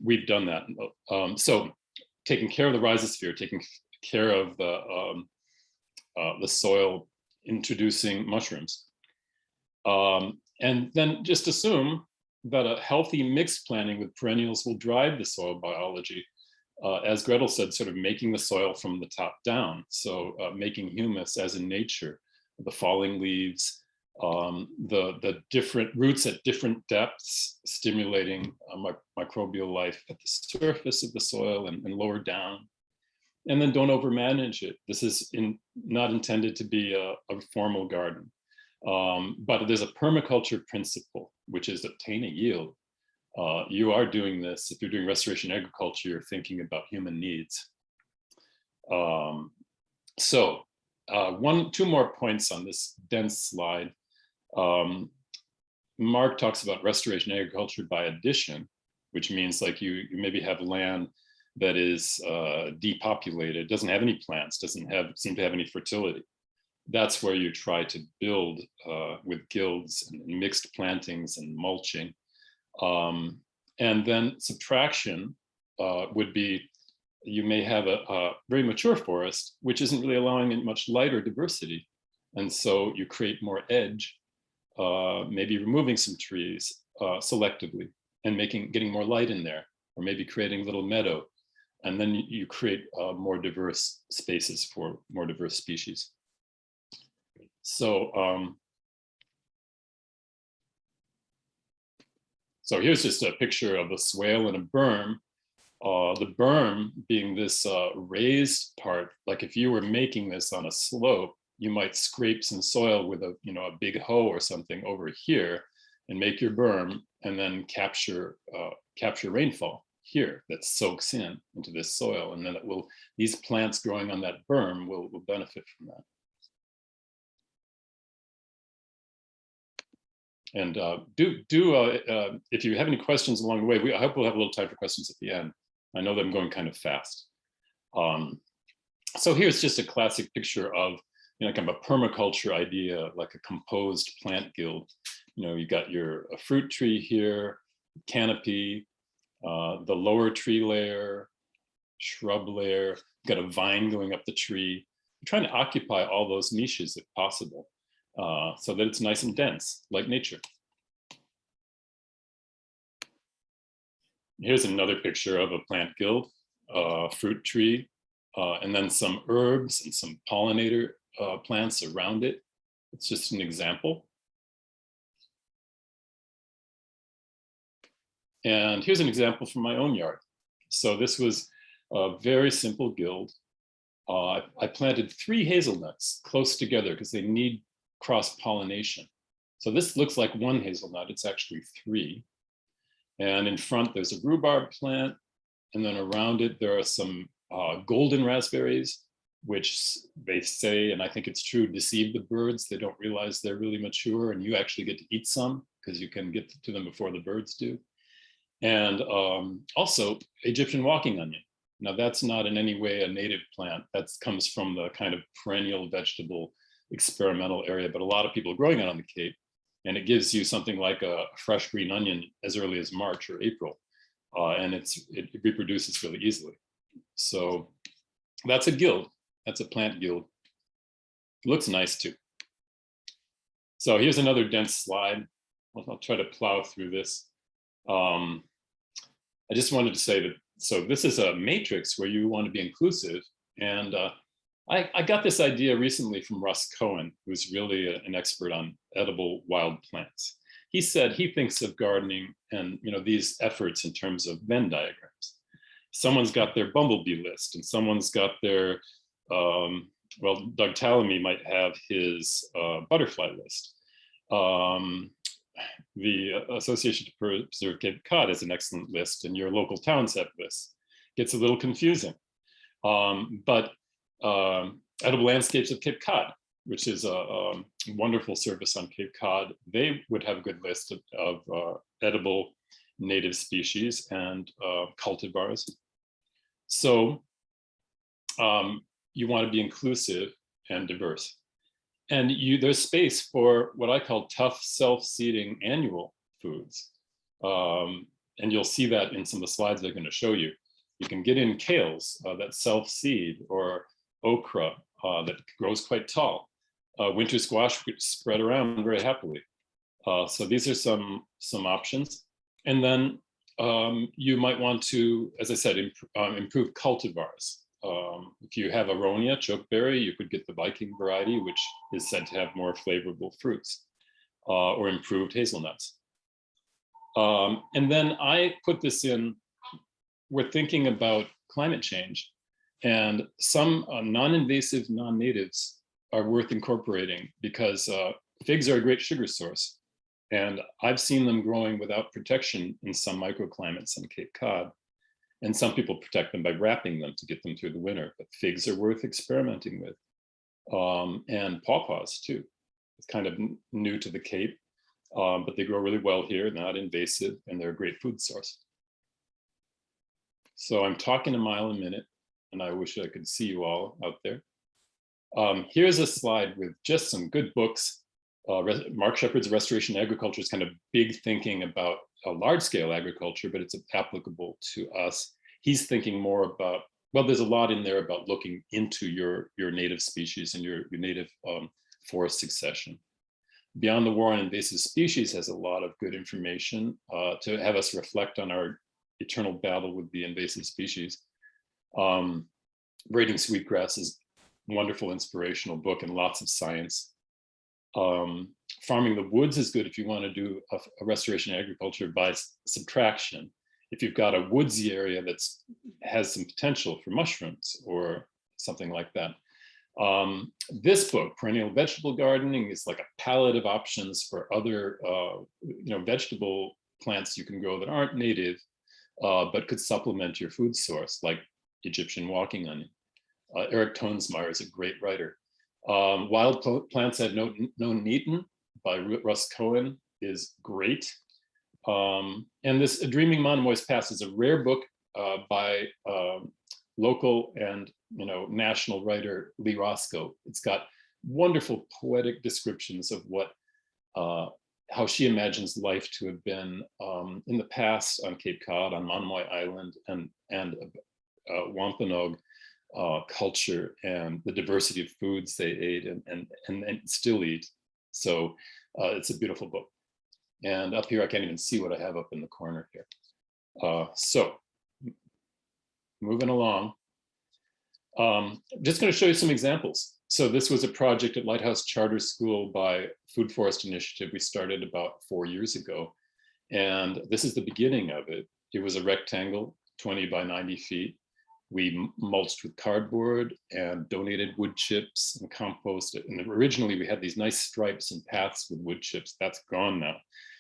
We've done that. So taking care of the rhizosphere, taking care of the soil, introducing mushrooms. And then just assume that a healthy mixed planting with perennials will drive the soil biology. As Gretel said, sort of making the soil from the top down. So making humus as in nature, the falling leaves, the different roots at different depths, stimulating microbial life at the surface of the soil and lower down. And then don't overmanage it. This is not intended to be a formal garden. But there's a permaculture principle, which is obtain a yield. You are doing this, if you're doing restoration agriculture, you're thinking about human needs. Two more points on this dense slide. Mark talks about restoration agriculture by addition, which means like you maybe have land that is depopulated, doesn't have any plants, doesn't seem to have any fertility. That's where you try to build with guilds and mixed plantings and mulching. And then subtraction would be, you may have a very mature forest, which isn't really allowing it much light or diversity. And so you create more edge, maybe removing some trees selectively and getting more light in there, or maybe creating a little meadow. And then you create more diverse spaces for more diverse species. So, so here's just a picture of a swale and a berm. The berm being this raised part, like if you were making this on a slope, you might scrape some soil with a big hoe or something over here and make your berm, and then capture rainfall here that soaks into this soil, and then these plants growing on that berm will benefit from that. And if you have any questions along the way, I hope we'll have a little time for questions at the end. I know that I'm going kind of fast. So here's just a classic picture of kind of a permaculture idea, like a composed plant guild. You got your fruit tree here, canopy, the lower tree layer, shrub layer, got a vine going up the tree. You're trying to occupy all those niches if possible. So that it's nice and dense, like nature. Here's another picture of a plant guild, fruit tree, and then some herbs and some pollinator plants around it. It's just an example. And here's an example from my own yard. So this was a very simple guild. I planted 3 hazelnuts close together because they need cross-pollination. So this looks like 1 hazelnut, it's actually 3. And in front, there's a rhubarb plant. And then around it, there are some golden raspberries, which they say, and I think it's true, deceive the birds. They don't realize they're really mature, and you actually get to eat some because you can get to them before the birds do. And also Egyptian walking onion. Now that's not in any way a native plant. That comes from the kind of perennial vegetable experimental area, but a lot of people are growing it on the Cape. And it gives you something like a fresh green onion as early as March or April. And it reproduces really easily. So that's a guild. That's a plant guild. It looks nice too. So here's another dense slide. I'll try to plow through this. I just wanted to say that, so this is a matrix where you want to be inclusive. And I got this idea recently from Russ Cohen, who's really an expert on edible wild plants. He said he thinks of gardening and these efforts in terms of Venn diagrams. Someone's got their bumblebee list, and someone's got their, well, Doug Tallamy might have his butterfly list. The Association to Preserve Cape Cod has an excellent list, and your local towns have lists. Gets a little confusing. But Edible Landscapes of Cape Cod, which is a wonderful service on Cape Cod, they would have a good list of edible native species and cultivars. So you want to be inclusive and diverse. And there's space for what I call tough self-seeding annual foods. And you'll see that in some of the slides I'm going to show you. You can get in kales that self-seed, or okra that grows quite tall. Winter squash which spread around very happily. So these are some options. And then you might want to, as I said, improve cultivars. If you have aronia, chokeberry, you could get the Viking variety, which is said to have more flavorful fruits, or improved hazelnuts. And then I put this in, we're thinking about climate change, and some non-invasive non-natives are worth incorporating because figs are a great sugar source. And I've seen them growing without protection in some microclimates on Cape Cod. And some people protect them by wrapping them to get them through the winter, but figs are worth experimenting with. And pawpaws too. It's kind of new to the Cape, but they grow really well here, not invasive, and they're a great food source. So I'm talking a mile a minute, and I wish I could see you all out there. Here's a slide with just some good books. Mark Shepard's Restoration Agriculture is kind of big thinking about a large-scale agriculture, but it's applicable to us. He's thinking more about, well, there's a lot in there about looking into your native species and your native forest succession. Beyond the War on Invasive Species has a lot of good information to have us reflect on our eternal battle with the invasive species. Braiding Sweetgrass is a wonderful inspirational book and lots of science. Farming the Woods is good if you want to do a restoration agriculture by subtraction. If you've got a woodsy area that has some potential for mushrooms or something like that. This book, Perennial Vegetable Gardening, is like a palette of options for other vegetable plants you can grow that aren't native, but could supplement your food source, like Egyptian walking onion. Eric Toensmeyer is a great writer. Wild Plants I've Known Eaten by Russ Cohen is great. And this A Dreaming Monomoy's Past is a rare book by local and national writer Lee Roscoe. It's got wonderful poetic descriptions of what how she imagines life to have been in the past on Cape Cod, on Monomoy Island, and Wampanoag culture, and the diversity of foods they ate and still eat. So it's a beautiful book. And up here, I can't even see what I have up in the corner here. So moving along, just going to show you some examples. So this was a project at Lighthouse Charter School by Food Forest Initiative we started about 4 years ago. And this is the beginning of it. It was a rectangle, 20 by 90 feet. We mulched with cardboard and donated wood chips and compost. And originally we had these nice stripes and paths with wood chips. That's gone now.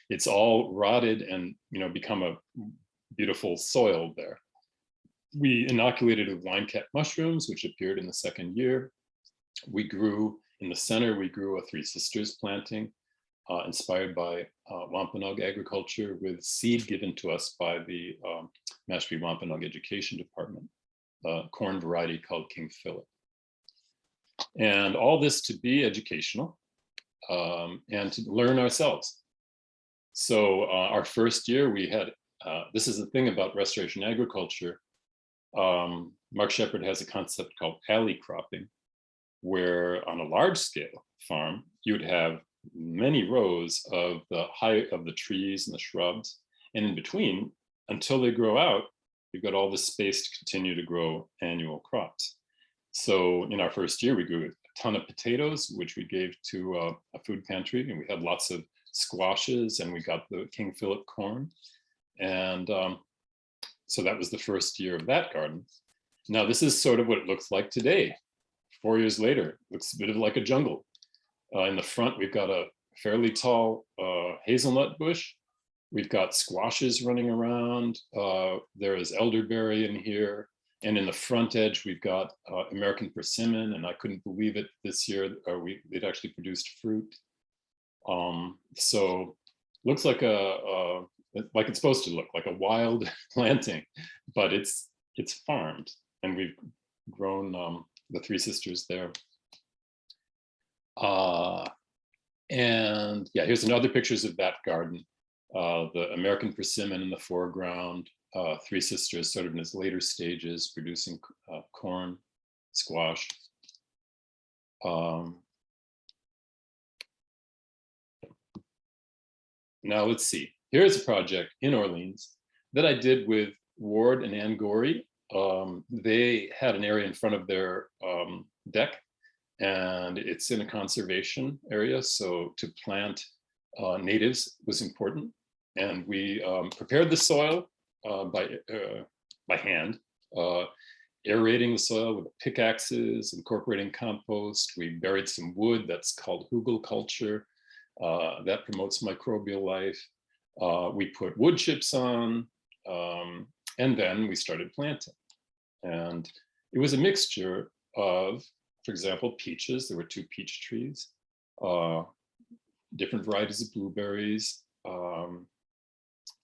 It's all rotted and become a beautiful soil there. We inoculated with wine cap mushrooms, which appeared in the second year. We grew, in the center, we grew a Three Sisters planting, inspired by Wampanoag agriculture, with seed given to us by the Mashpee Wampanoag Education Department, a corn variety called King Philip. And all this to be educational and to learn ourselves. So our first year we had, this is the thing about restoration agriculture. Mark Shepard has a concept called alley cropping, where on a large scale farm, you would have many rows of the height of the trees and the shrubs. And in between, until they grow out, you've got all this space to continue to grow annual crops. So in our first year, we grew a ton of potatoes, which we gave to a food pantry, and we had lots of squashes, and we got the King Philip corn. And so that was the first year of that garden. Now this is sort of what it looks like today. 4 years later, it looks a bit of like a jungle. In the front, we've got a fairly tall hazelnut bush. We've got squashes running around. There is elderberry in here. And in the front edge, we've got American persimmon, and I couldn't believe it this year, it actually produced fruit. So looks like like it's supposed to look, like a wild planting, but it's farmed, and we've grown the Three Sisters there. And yeah, here's another pictures of that garden. The American persimmon in the foreground, Three Sisters sort of in its later stages, producing corn, squash. Now let's see. Here's a project in Orleans that I did with Ward and Ann Gorey. They had an area in front of their deck, and it's in a conservation area. So to plant natives was important. And we prepared the soil by hand, aerating the soil with pickaxes, incorporating compost. We buried some wood that's called hugelkultur. That promotes microbial life. We put wood chips on, and then we started planting. And it was a mixture of, for example, peaches. There were 2 peach trees, different varieties of blueberries,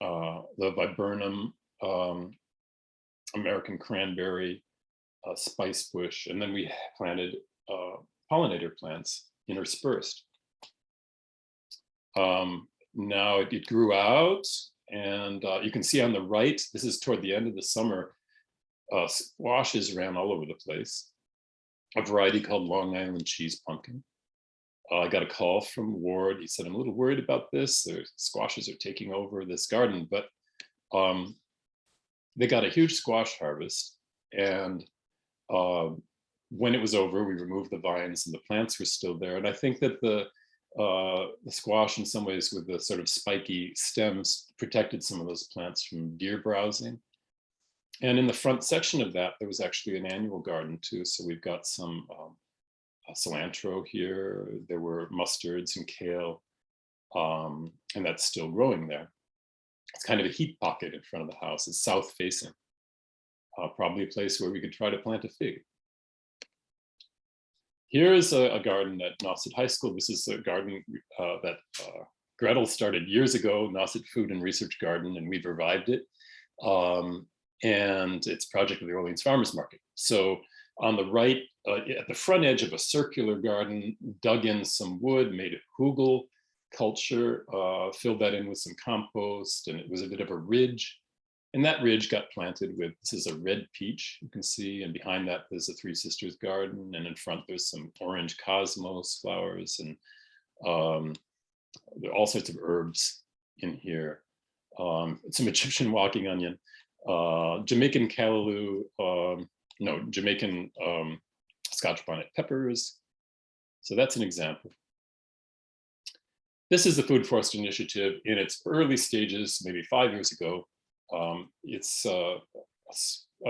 the viburnum, American cranberry, spice bush, and then we planted pollinator plants interspersed. Now it grew out, and you can see on the right, this is toward the end of the summer, squashes ran all over the place, a variety called Long Island cheese pumpkin. I got a call from Ward. He said, I'm a little worried about this. The squashes are taking over this garden, but they got a huge squash harvest. And when it was over, we removed the vines and the plants were still there. And I think that the squash in some ways with the sort of spiky stems protected some of those plants from deer browsing. And in the front section of that, there was actually an annual garden too. So we've got some cilantro here. There were mustards and kale, and that's still growing there. It's kind of a heat pocket in front of the house. It's south facing, probably a place where we could try to plant a fig. Here is a garden at Nauset High School. This is a garden that Gretel started years ago, Nauset Food and Research Garden, and we've revived it. And it's a project of the Orleans Farmers Market. So on the right, at the front edge of a circular garden, dug in some wood, made a hugel culture, filled that in with some compost, and it was a bit of a ridge. And that ridge got planted with, this is a red peach, you can see, and behind that there's a Three Sisters garden, and in front there's some orange cosmos flowers, and there are all sorts of herbs in here. Some Egyptian walking onion, Jamaican callaloo, Jamaican Scotch bonnet peppers. So that's an example. This is the Food Forest Initiative in its early stages, maybe 5 years ago. It's a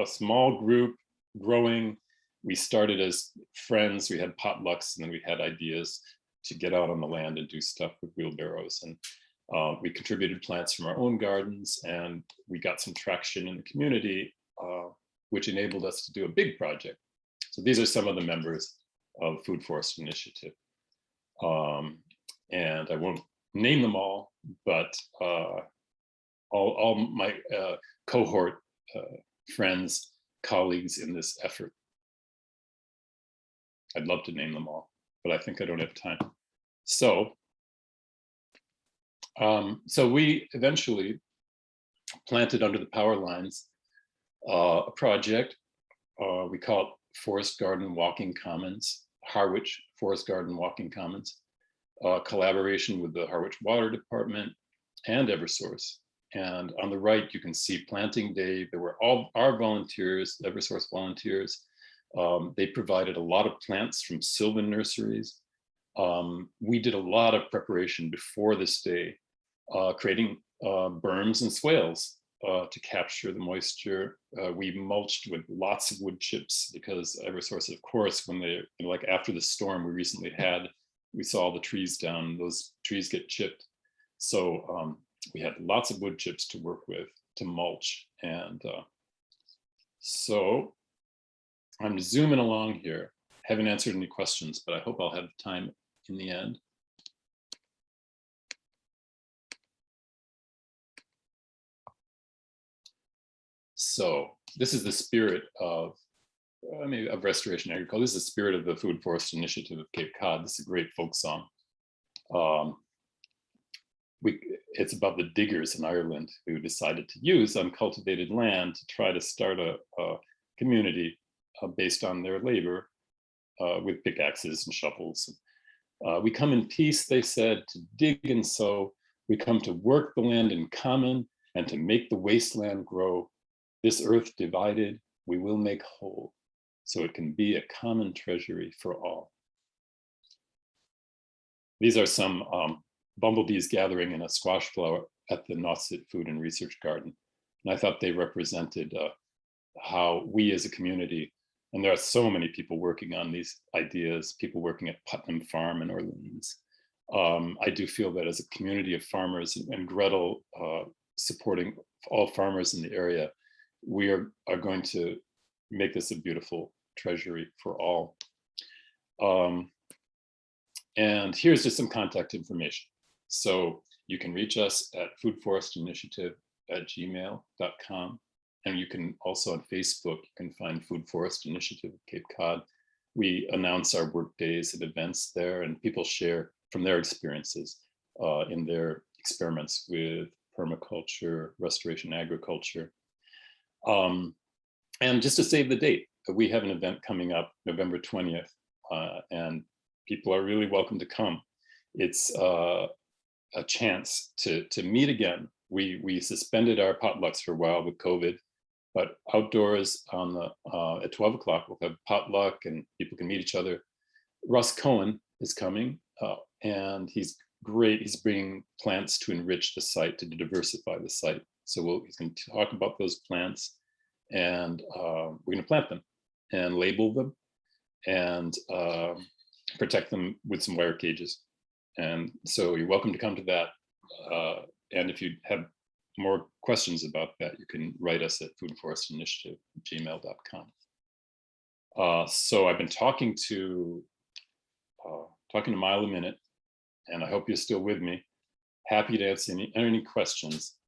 small group growing. We started as friends, we had potlucks, and then we had ideas to get out on the land and do stuff with wheelbarrows. And we contributed plants from our own gardens, and we got some traction in the community, which enabled us to do a big project. So these are some of the members of Food Forest Initiative. And I won't name them all, but all my cohort friends, colleagues in this effort. I'd love to name them all, but I think I don't have time. So, so we eventually planted under the power lines a project. We call it Forest Garden Walking Commons, Harwich Forest Garden Walking Commons, collaboration with the Harwich Water Department and Eversource. And on the right, you can see planting day. There were all our volunteers, Eversource volunteers. They provided a lot of plants from Sylvan nurseries. We did a lot of preparation before this day, creating berms and swales to capture the moisture. We mulched with lots of wood chips because Eversource, of course, when they, like after the storm we recently had, we saw all the trees down, those trees get chipped. So we had lots of wood chips to work with to mulch. And so I'm zooming along here. Haven't answered any questions, but I hope I'll have time in the end. So this is the spirit of maybe of restoration agriculture. This is the spirit of the Food Forest Initiative of Cape Cod. This is a great folk song. It's about the diggers in Ireland who decided to use uncultivated land to try to start a community based on their labor with pickaxes and shovels. We come in peace, they said, to dig and sow. We come to work the land in common and to make the wasteland grow. This earth divided, we will make whole, so it can be a common treasury for all. These are some bumblebees gathering in a squash flower at the Nauset Food and Research Garden. And I thought they represented how we as a community, and there are so many people working on these ideas, people working at Putnam Farm in Orleans. I do feel that as a community of farmers, and Gretel supporting all farmers in the area, we are going to make this a beautiful treasury for all. And here's just some contact information. So you can reach us at foodforestinitiative@gmail.com. And you can also on Facebook, you can find Food Forest Initiative of Cape Cod. We announce our work days and events there, and people share from their experiences in their experiments with permaculture, restoration agriculture. And just to save the date, we have an event coming up November 20th, and people are really welcome to come. It's a chance to meet again. We suspended our potlucks for a while with COVID, but outdoors on the at 12 o'clock, we'll have potluck and people can meet each other. Russ Cohen is coming, and he's great. He's bringing plants to enrich the site, to diversify the site. So he's going to talk about those plants, and we're going to plant them and label them and protect them with some wire cages. And so you're welcome to come to that. And if you have more questions about that, you can write us at foodforestinitiative@gmail.com. So I've been talking to Mile a minute, and I hope you're still with me. Happy to answer any questions.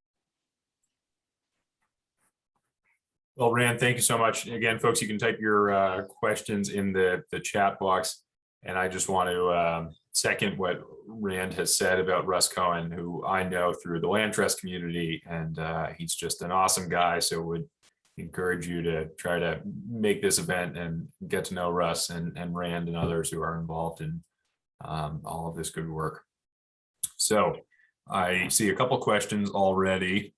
Well, Rand, thank you so much. Again, folks, you can type your questions in the chat box. And I just want to second what Rand has said about Russ Cohen, who I know through the Land Trust community, and he's just an awesome guy. So would encourage you to try to make this event and get to know Russ and Rand and others who are involved in all of this good work. So I see a couple questions already.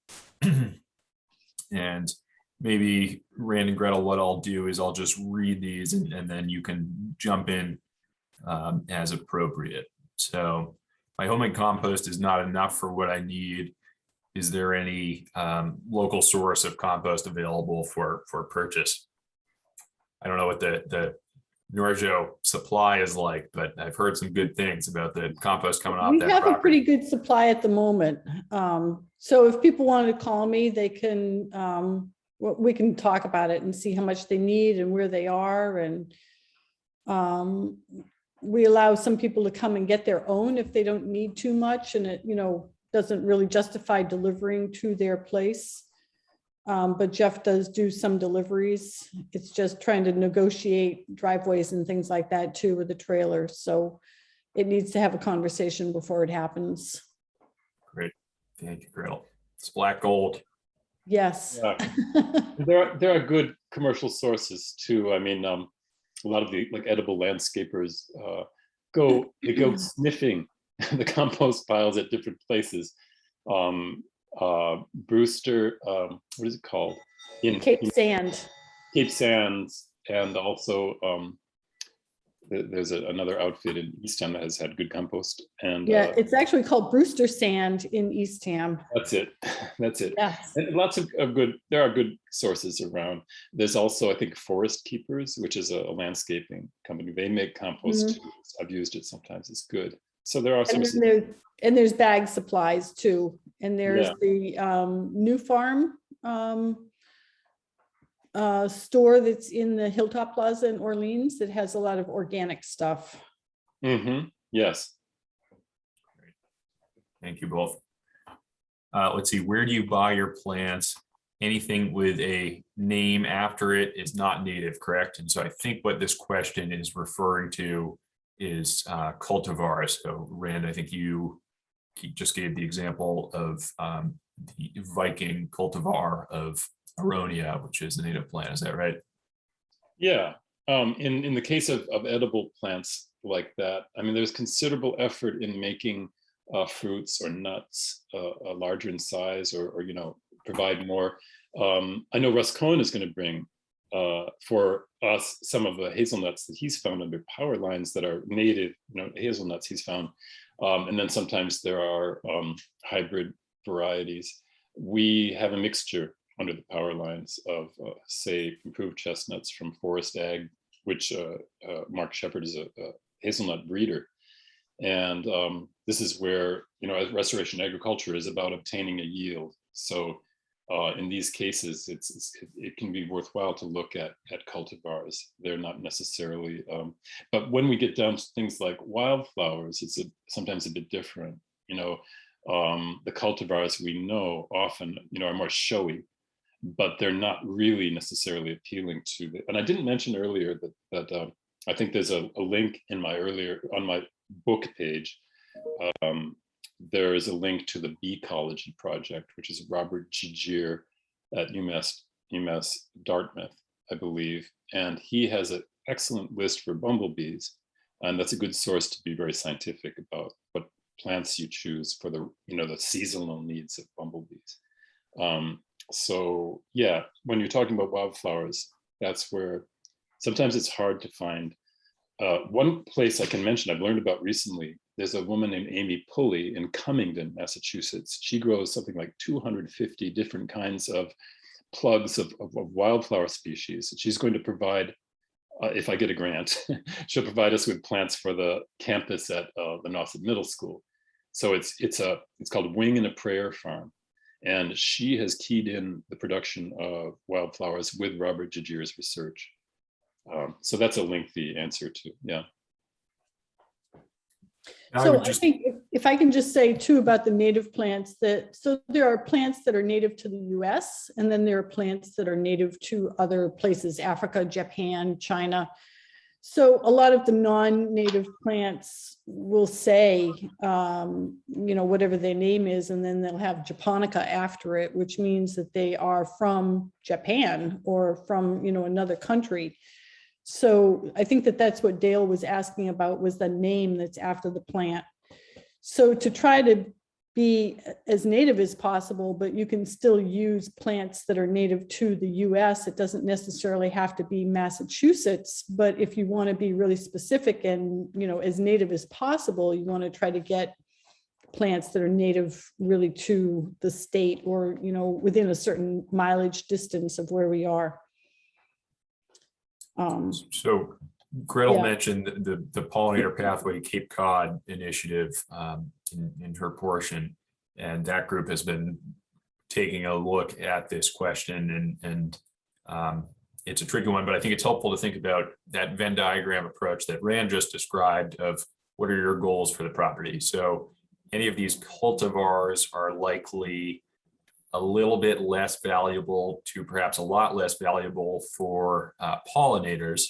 And maybe Rand and Gretel, what I'll do is I'll just read these and then you can jump in as appropriate. So my homemade compost is not enough for what I need. Is there any local source of compost available for purchase? I don't know what the Norgeot supply is like, but I've heard some good things about the compost coming off We that have a property. pretty good supply at the moment. So if people wanted to call me, they can, we can talk about it and see how much they need and where they are. And we allow some people to come and get their own if they don't need too much and it, doesn't really justify delivering to their place. But Jeff does do some deliveries. It's just trying to negotiate driveways and things like that too with the trailers. So it needs to have a conversation before it happens. Great. Thank you, Gretel. It's black gold. Yes. Yeah. There are good commercial sources too. I mean, a lot of the like edible landscapers go sniffing the compost piles at different places. Brewster, what is it called? Cape Sand. Cape Sands, and also there's another outfit in Eastham that has had good compost. And Yeah, it's actually called Brewster Sand in Eastham. that's it. That's it. Yes. And lots of good, there are good sources around. There's also, I think, Forest Keepers, which is a landscaping company. They make compost too. I've used it sometimes. It's good. So there are And some. then there's bag supplies too. And there's the New Farm store that's in the Hilltop Plaza in Orleans that has a lot of organic stuff. Yes. Thank you both. Let's see, where do you buy your plants? Anything with a name after it is not native, correct? And so I think what this question is referring to is cultivars. So Rand, I think you just gave the example of the Viking cultivar of Aronia, which is a native plant. Is that right? Yeah. In the case of edible plants like that, I mean, there's considerable effort in making fruits or nuts larger in size or provide more. I know Russ Cohen is going to bring for us some of the hazelnuts that he's found under power lines that are native, hazelnuts he's found. And then sometimes there are hybrid varieties. We have a mixture under the power lines of, say, improved chestnuts from Forest Ag, which Mark Shepard is a hazelnut breeder. And this is where, restoration agriculture is about obtaining a yield. So in these cases, it can be worthwhile to look at cultivars. They're not necessarily, but when we get down to things like wildflowers, it's sometimes a bit different. The cultivars we know often, are more showy, but they're not really necessarily appealing to the. And I didn't mention earlier that I think there's a link in on my book page. There is a link to the Beecology Project, which is Robert Gigier at UMass Dartmouth, I believe. And he has an excellent list for bumblebees. And that's a good source to be very scientific about what plants you choose for the seasonal needs of bumblebees. So yeah, when you're talking about wildflowers, that's where sometimes it's hard to find. One place I can mention I've learned about recently, there's a woman named Amy Pulley in Cummington, Massachusetts. She grows something like 250 different kinds of plugs of wildflower species. She's going to provide, if I get a grant, she'll provide us with plants for the campus at the Nauset Middle School. So it's called Wing and a Prayer Farm. And she has keyed in the production of wildflowers with Robert Gigier's research. So that's a lengthy answer to, yeah. So I think if I can just say too about the native plants so there are plants that are native to the US, and then there are plants that are native to other places, Africa, Japan, China. So a lot of the non-native plants will say, whatever their name is, and then they'll have Japonica after it, which means that they are from Japan or from, another country. So I think that that's what Dale was asking about, was the name that's after the plant. So to try to be as native as possible, but you can still use plants that are native to the US. It doesn't necessarily have to be Massachusetts, but if you want to be really specific and, as native as possible, you want to try to get plants that are native really to the state, or, you know, within a certain mileage distance of where we are. So Gretel Yeah. mentioned the pollinator pathway Cape Cod initiative in her portion, and that group has been taking a look at this question, and it's a tricky one, but I think it's helpful to think about that Venn diagram approach that Rand just described of what are your goals for the property. So any of these cultivars are likely a little bit less valuable to perhaps a lot less valuable for pollinators.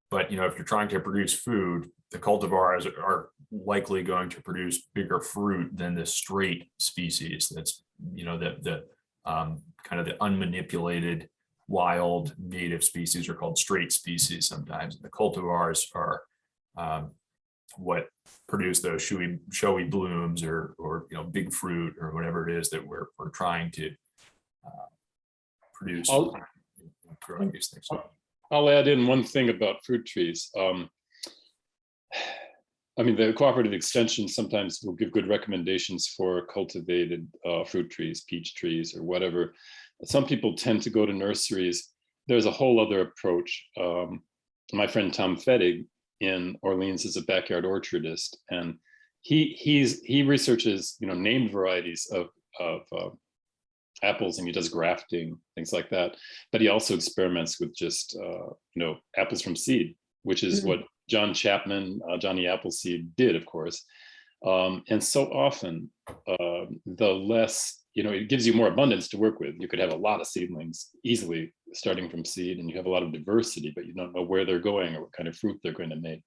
But, you know, if you're trying to produce food, the cultivars are likely going to produce bigger fruit than the straight species. That's, you know, the kind of the unmanipulated wild native species are called straight species sometimes. The cultivars are what produce those showy blooms or you know, big fruit or whatever it is that we're trying to produce growing these things. I'll add in one thing about fruit trees. I mean, the cooperative extension sometimes will give good recommendations for cultivated fruit trees, peach trees, or whatever. Some people tend to go to nurseries. There's a whole other approach. My friend Tom Fettig in Orleans is a backyard orchardist, and he researches, you know, named varieties of apples, and he does grafting, things like that. But he also experiments with just you know, apples from seed, which is what John Chapman, Johnny Appleseed did, of course. And so often, the less, you know, it gives you more abundance to work with. You could have a lot of seedlings easily starting from seed, and you have a lot of diversity, but you don't know where they're going or what kind of fruit they're going to make.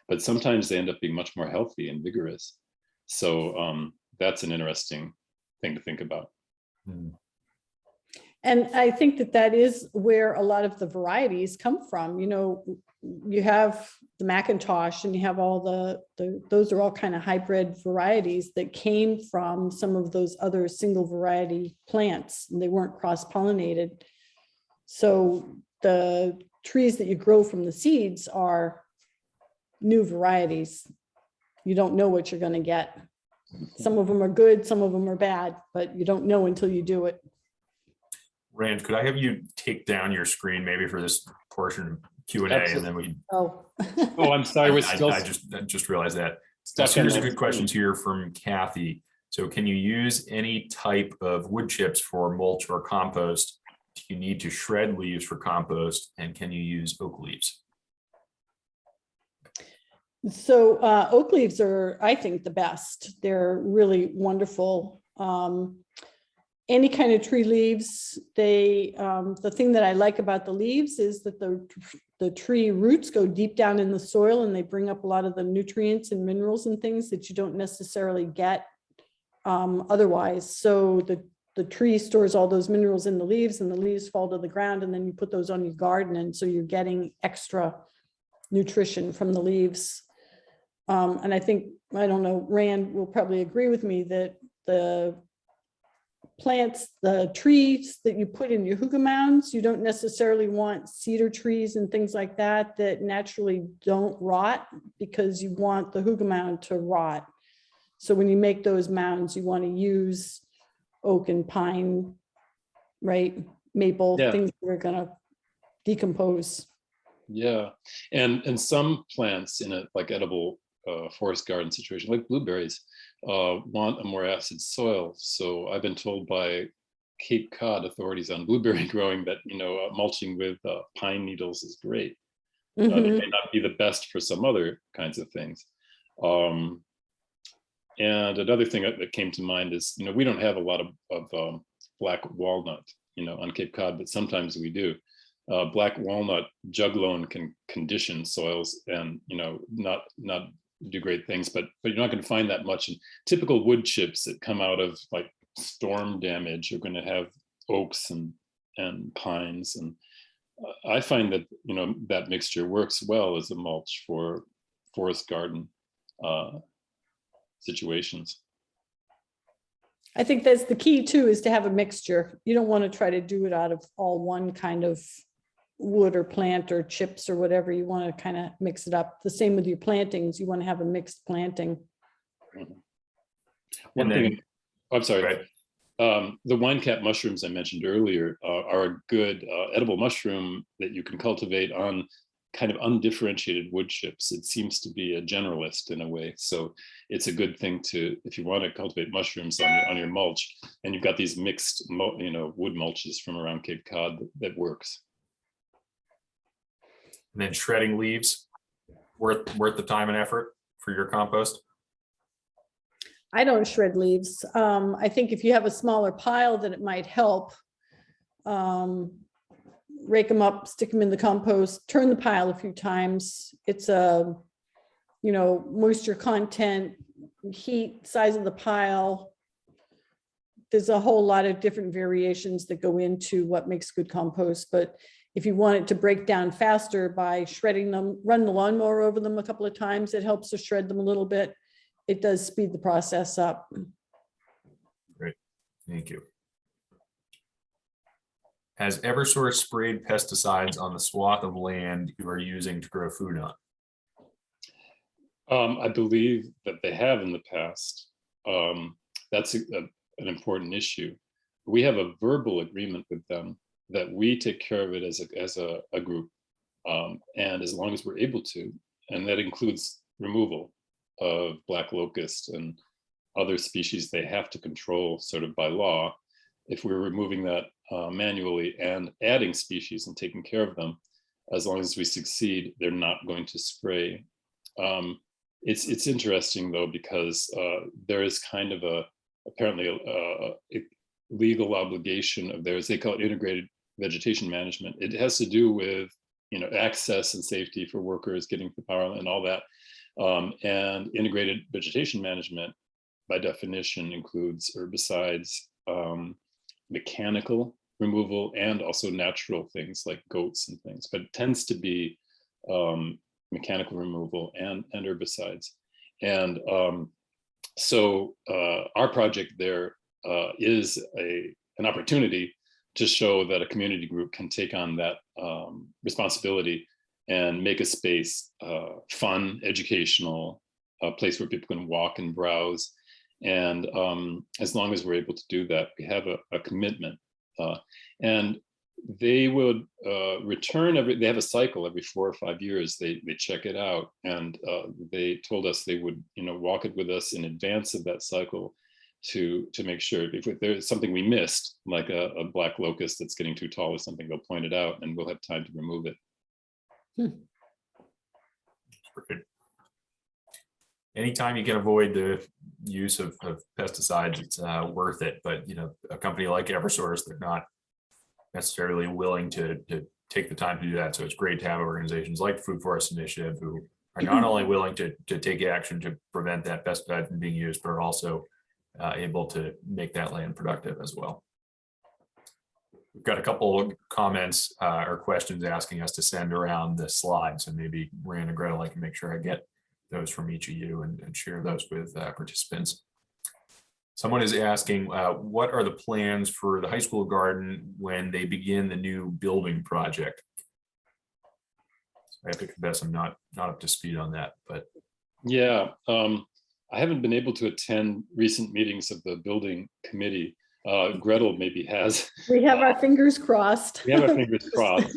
But sometimes they end up being much more healthy and vigorous. So that's an interesting thing to think about. And I think that that is where a lot of the varieties come from. You know, you have the Macintosh and you have all those are all kind of hybrid varieties that came from some of those other single variety plants, and they weren't cross-pollinated. So the trees that you grow from the seeds are new varieties. You don't know what you're going to get. Some of them are good, some of them are bad, but you don't know until you do it. Rand, could I have you take down your screen maybe for this portion of Q&A, and then we. Oh. Oh, I'm sorry. We're still. I just realized that. Stuck So in here's a that good question here from Kathy. So can you use any type of wood chips for mulch or compost? Do you need to shred leaves for compost? And can you use oak leaves? So oak leaves are, I think, the best. They're really wonderful. Any kind of tree leaves, they, the thing that I like about the leaves is that the tree roots go deep down in the soil, and they bring up a lot of the nutrients and minerals and things that you don't necessarily get otherwise. So the tree stores all those minerals in the leaves, and the leaves fall to the ground, and then you put those on your garden, and so you're getting extra nutrition from the leaves. And I think, I don't know, Rand will probably agree with me that the plants, the trees that you put in your hygge mounds, you don't necessarily want cedar trees and things like that that naturally don't rot, because you want the hygge mound to rot. So when you make those mounds, you want to use oak and pine, right? Maple, Yeah. things that are going to decompose. Yeah, and some plants in a like edible forest garden situation, like blueberries, want a more acid soil. So I've been told by Cape Cod authorities on blueberry growing that, you know, mulching with pine needles is great. It may not be the best for some other kinds of things. And another thing that came to mind is, you know, we don't have a lot of black walnut, you know, on Cape Cod, but sometimes we do. Black walnut juglone can condition soils and, you know, not do great things, but you're not going to find that much. And typical wood chips that come out of like storm damage are going to have oaks and pines. And I find that, you know, that mixture works well as a mulch for forest garden situations. I think that's the key too, is to have a mixture. You don't want to try to do it out of all one kind of wood or plant or chips or whatever. You want to kind of mix it up. The same with your plantings. You want to have a mixed planting. One And thing, then, I'm sorry. right, The wine cap mushrooms I mentioned earlier are a good edible mushroom that you can cultivate on kind of undifferentiated wood chips. It seems to be a generalist in a way. So it's a good thing to, if you want to cultivate mushrooms on your mulch, and you've got these mixed, wood mulches from around Cape Cod, that works. and then shredding leaves, worth the time and effort for your compost. I don't shred leaves. I think if you have a smaller pile, then it might help. Rake them up, stick them in the compost, turn the pile a few times. It's a, moisture content, heat, size of the pile. There's a whole lot of different variations that go into what makes good compost. But if you want it to break down faster by shredding them, run the lawnmower over them a couple of times, it helps to shred them a little bit. It does speed the process up. Great, thank you. Has Eversource sprayed pesticides on the swath of land you are using to grow food on? I believe that they have in the past. That's an important issue. We have a verbal agreement with them that we take care of it as a group, and as long as we're able to, and that includes removal of black locust and other species they have to control sort of by law. If we're removing that manually and adding species and taking care of them, as long as we succeed, they're not going to spray. It's interesting though, because there is kind of apparently a legal obligation of theirs. They call it integrated vegetation management. It has to do with access and safety for workers getting the power and all that. And integrated vegetation management, by definition, includes herbicides, mechanical removal, and also natural things like goats and things, but it tends to be mechanical removal and herbicides. And so our project there is an opportunity to show that a community group can take on that responsibility and make a space fun, educational, a place where people can walk and browse. And as long as we're able to do that, we have a commitment. And they would return they have a cycle every 4 or 5 years. They check it out, and they told us they would walk it with us in advance of that cycle to make sure if there's something we missed, like a black locust that's getting too tall or something, they'll point it out and we'll have time to remove it. Anytime you can avoid the use of pesticides, it's worth it. But a company like Eversource, they're not necessarily willing to take the time to do that. So it's great to have organizations like the Food Forest Initiative who are not only willing to take action to prevent that pesticide from being used, but are also able to make that land productive as well. We've got a couple of comments or questions asking us to send around the slides. So maybe Rand and Gretel, I can make sure I get those from each of you and share those with participants. Someone is asking, what are the plans for the high school garden when they begin the new building project? I have to confess, I'm not up to speed on that, but. Yeah, I haven't been able to attend recent meetings of the building committee. Gretel maybe has. We have our fingers crossed. We have our fingers crossed.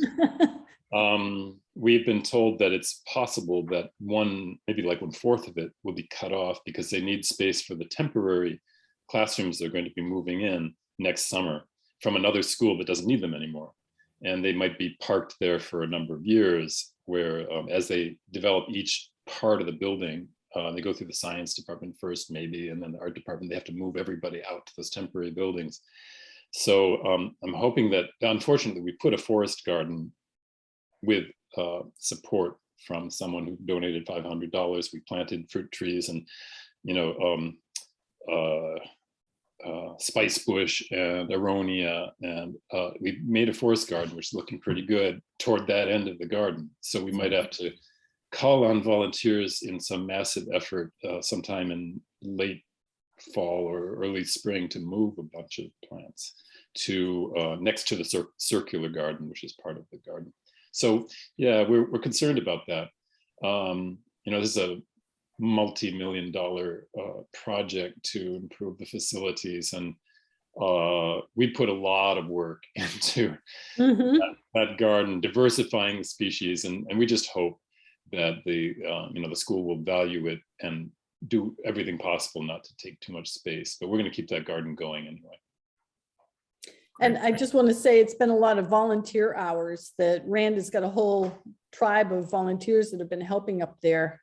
We've been told that it's possible that maybe like 1/4 of it will be cut off because they need space for the temporary classrooms they're going to be moving in next summer from another school that doesn't need them anymore. And they might be parked there for a number of years where as they develop each part of the building, they go through the science department first maybe, and then the art department, they have to move everybody out to those temporary buildings. So I'm hoping that, unfortunately, we put a forest garden with support from someone who donated $500. We planted fruit trees and, spice bush and aronia, and we made a forest garden, which is looking pretty good toward that end of the garden. So we might have to call on volunteers in some massive effort sometime in late fall or early spring to move a bunch of plants to next to the circular garden, which is part of the garden. So yeah, we're concerned about that. This is a multi-million-dollar project to improve the facilities, and we put a lot of work into Mhm. that garden, diversifying the species, and we just hope that the school will value it and do everything possible not to take too much space. But we're going to keep that garden going anyway. And I just want to say it's been a lot of volunteer hours that Rand has got a whole tribe of volunteers that have been helping up there.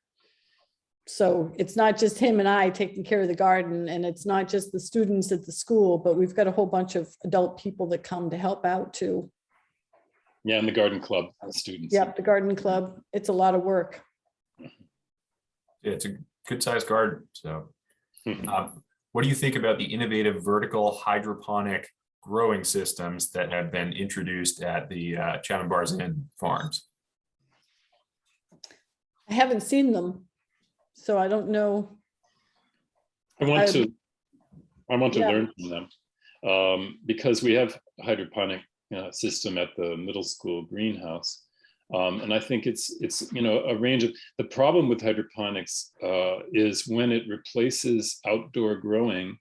So it's not just him and I taking care of the garden, and it's not just the students at the school, but we've got a whole bunch of adult people that come to help out too. Yeah, and the garden club students. Yep, the garden club. It's a lot of work. Yeah, it's a good sized garden. So Mhm. what do you think about the innovative vertical hydroponic growing systems that have been introduced at the Chatham Bars Inn farms? I haven't seen them, so I don't know. I want to Yeah. learn from them, because we have a hydroponic system at the middle school greenhouse, and I think it's a range of. The problem with hydroponics is when it replaces outdoor growing,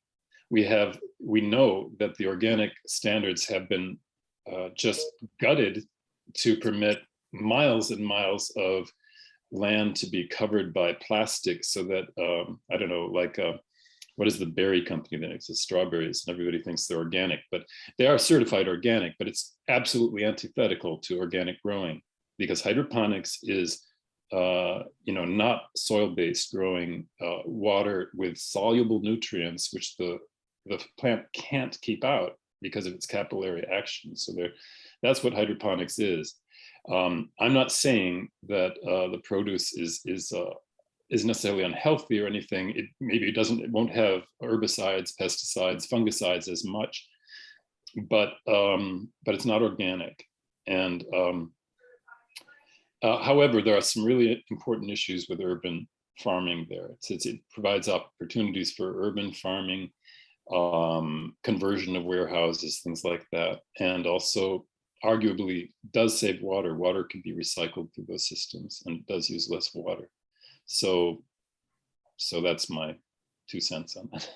we know that the organic standards have been just gutted to permit miles and miles of land to be covered by plastic, so that I don't know, like what is the berry company that makes the strawberries, and everybody thinks they're organic, but they are certified organic, but it's absolutely antithetical to organic growing, because hydroponics is not soil-based growing, water with soluble nutrients, which the plant can't keep out because of its capillary action. So that's what hydroponics is. I'm not saying that the produce is necessarily unhealthy or anything. It won't have herbicides, pesticides, fungicides as much, but it's not organic. And however, there are some really important issues with urban farming there. It provides opportunities for urban farming, conversion of warehouses, things like that, and also arguably does save water. Water can be recycled through those systems, and it does use less water. So that's my 2 cents on that.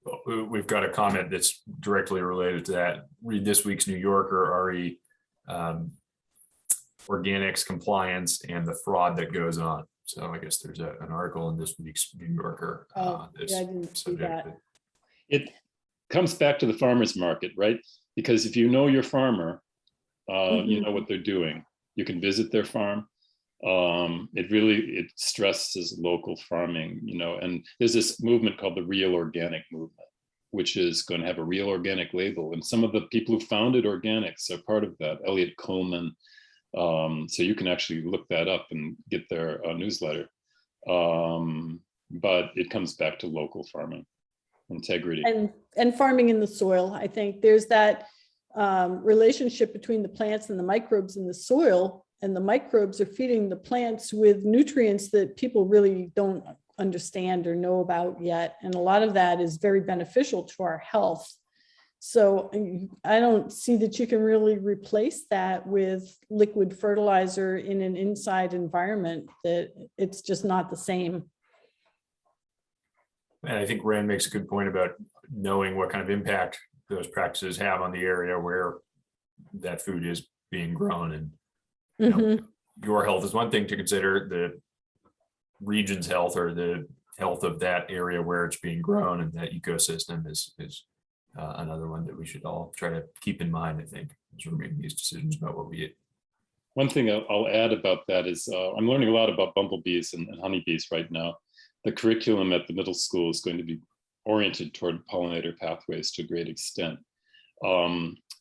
Well, we've got a comment that's directly related to that. Read this week's New Yorker, RE, organics compliance and the fraud that goes on. So I guess there's an article in this week's New Yorker. Yeah, I didn't see that. It comes back to the farmer's market, right? Because if you know your farmer, you know what they're doing. You can visit their farm. It stresses local farming, and there's this movement called the Real Organic movement, which is going to have a real organic label. And some of the people who founded organics are part of that, Elliot Coleman. So you can actually look that up and get their newsletter. But it comes back to local farming integrity. And farming in the soil. I think there's that relationship between the plants and the microbes in the soil, and the microbes are feeding the plants with nutrients that people really don't understand or know about yet. And a lot of that is very beneficial to our health. So I don't see that you can really replace that with liquid fertilizer in an inside environment, that it's just not the same. And I think Rand makes a good point about knowing what kind of impact those practices have on the area where that food is being grown. And your health is one thing to consider, the region's health or the health of that area where it's being grown and that ecosystem is another one that we should all try to keep in mind, I think, as we're making these decisions about what we eat. One thing I'll add about that is I'm learning a lot about bumblebees and honeybees right now. The curriculum at the middle school is going to be oriented toward pollinator pathways to a great extent.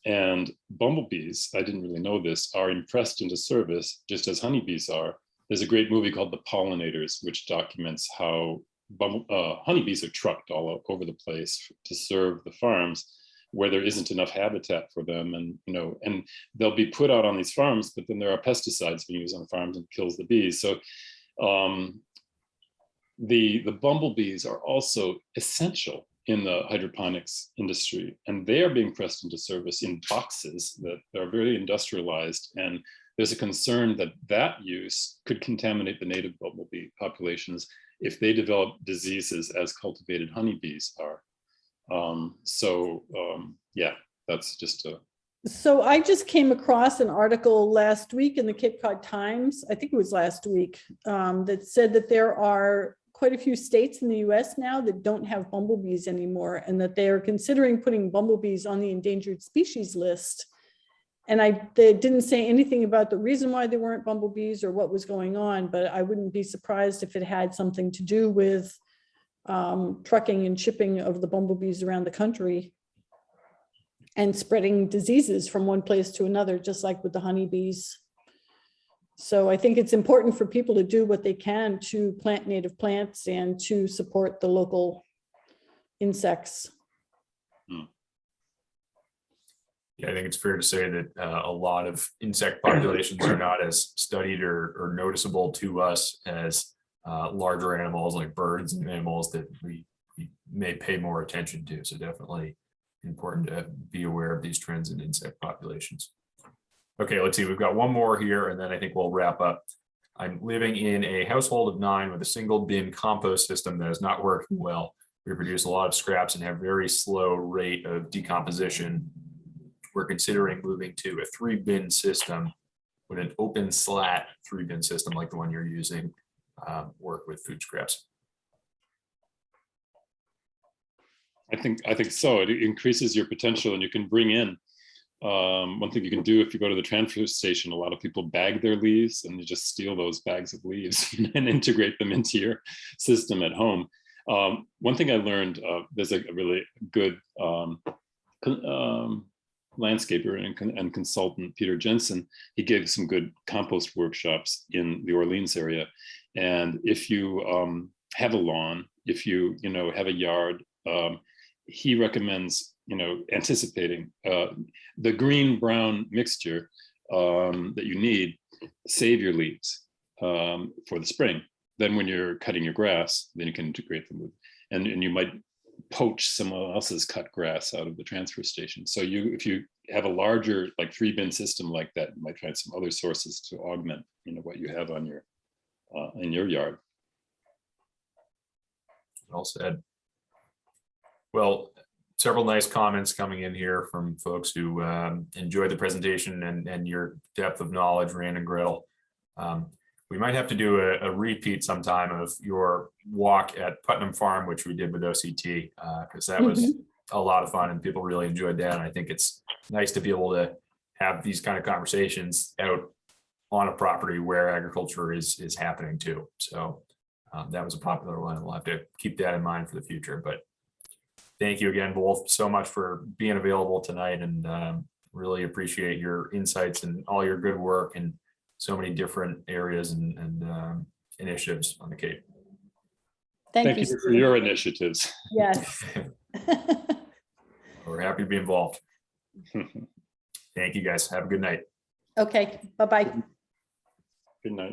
And bumblebees, I didn't really know this, are impressed into service just as honeybees are. There's a great movie called The Pollinators, which documents how honeybees are trucked all over the place to serve the farms where there isn't enough habitat for them. And, and they'll be put out on these farms, but then there are pesticides being used on farms and kills the bees. So the bumblebees are also essential in the hydroponics industry, and they are being pressed into service in boxes that are very industrialized and there's a concern that that use could contaminate the native bumblebee populations if they develop diseases as cultivated honeybees are. Yeah, that's just a. So I just came across an article last week in the Cape Cod Times, I think it was last week, that said that there are quite a few states in the US now that don't have bumblebees anymore, and that they are considering putting bumblebees on the endangered species list. And they didn't say anything about the reason why they weren't bumblebees or what was going on, but I wouldn't be surprised if it had something to do with trucking and shipping of the bumblebees around the country and spreading diseases from one place to another, just like with the honeybees. So I think it's important for people to do what they can to plant native plants and to support the local insects. Yeah, I think it's fair to say that a lot of insect populations are not as studied or noticeable to us as larger animals like birds and mammals that we may pay more attention to. So definitely important to be aware of these trends in insect populations. Okay, let's see, we've got one more here and then I think we'll wrap up. I'm living in a household of 9 with a single bin compost system that is not working well. We produce a lot of scraps and have very slow rate of decomposition. We're considering moving to a 3-bin system. Would an open slat 3-bin system like the one you're using work with food scraps? I think so. It increases your potential, and you can bring in. One thing you can do if you go to the transfer station, a lot of people bag their leaves, and you just steal those bags of leaves and integrate them into your system at home. One thing I learned, there's a really good landscaper and consultant, Peter Jensen. He gave some good compost workshops in the Orleans area. And if you have a lawn, if you have a yard, he recommends anticipating the green-brown mixture that you need. Save your leaves for the spring. Then when you're cutting your grass, then you can integrate them with, and you might poach someone else's cut grass out of the transfer station. So if you have a larger like 3-bin system like that, you might find some other sources to augment what you have on your in your yard. Well said. Well, several nice comments coming in here from folks who enjoyed the presentation and your depth of knowledge, Rand and Gretel. We might have to do a repeat sometime of your walk at Putnam Farm, which we did with OCT, because that was a lot of fun and people really enjoyed that. And I think it's nice to be able to have these kind of conversations out on a property where agriculture is happening too. So that was a popular one. We'll have to keep that in mind for the future. But thank you again, both, so much for being available tonight, and really appreciate your insights and all your good work and so many different areas and initiatives on the Cape. Thank you you for your initiatives. Yes. We're happy to be involved. Thank you guys. Have a good night. Okay, bye-bye. Good night.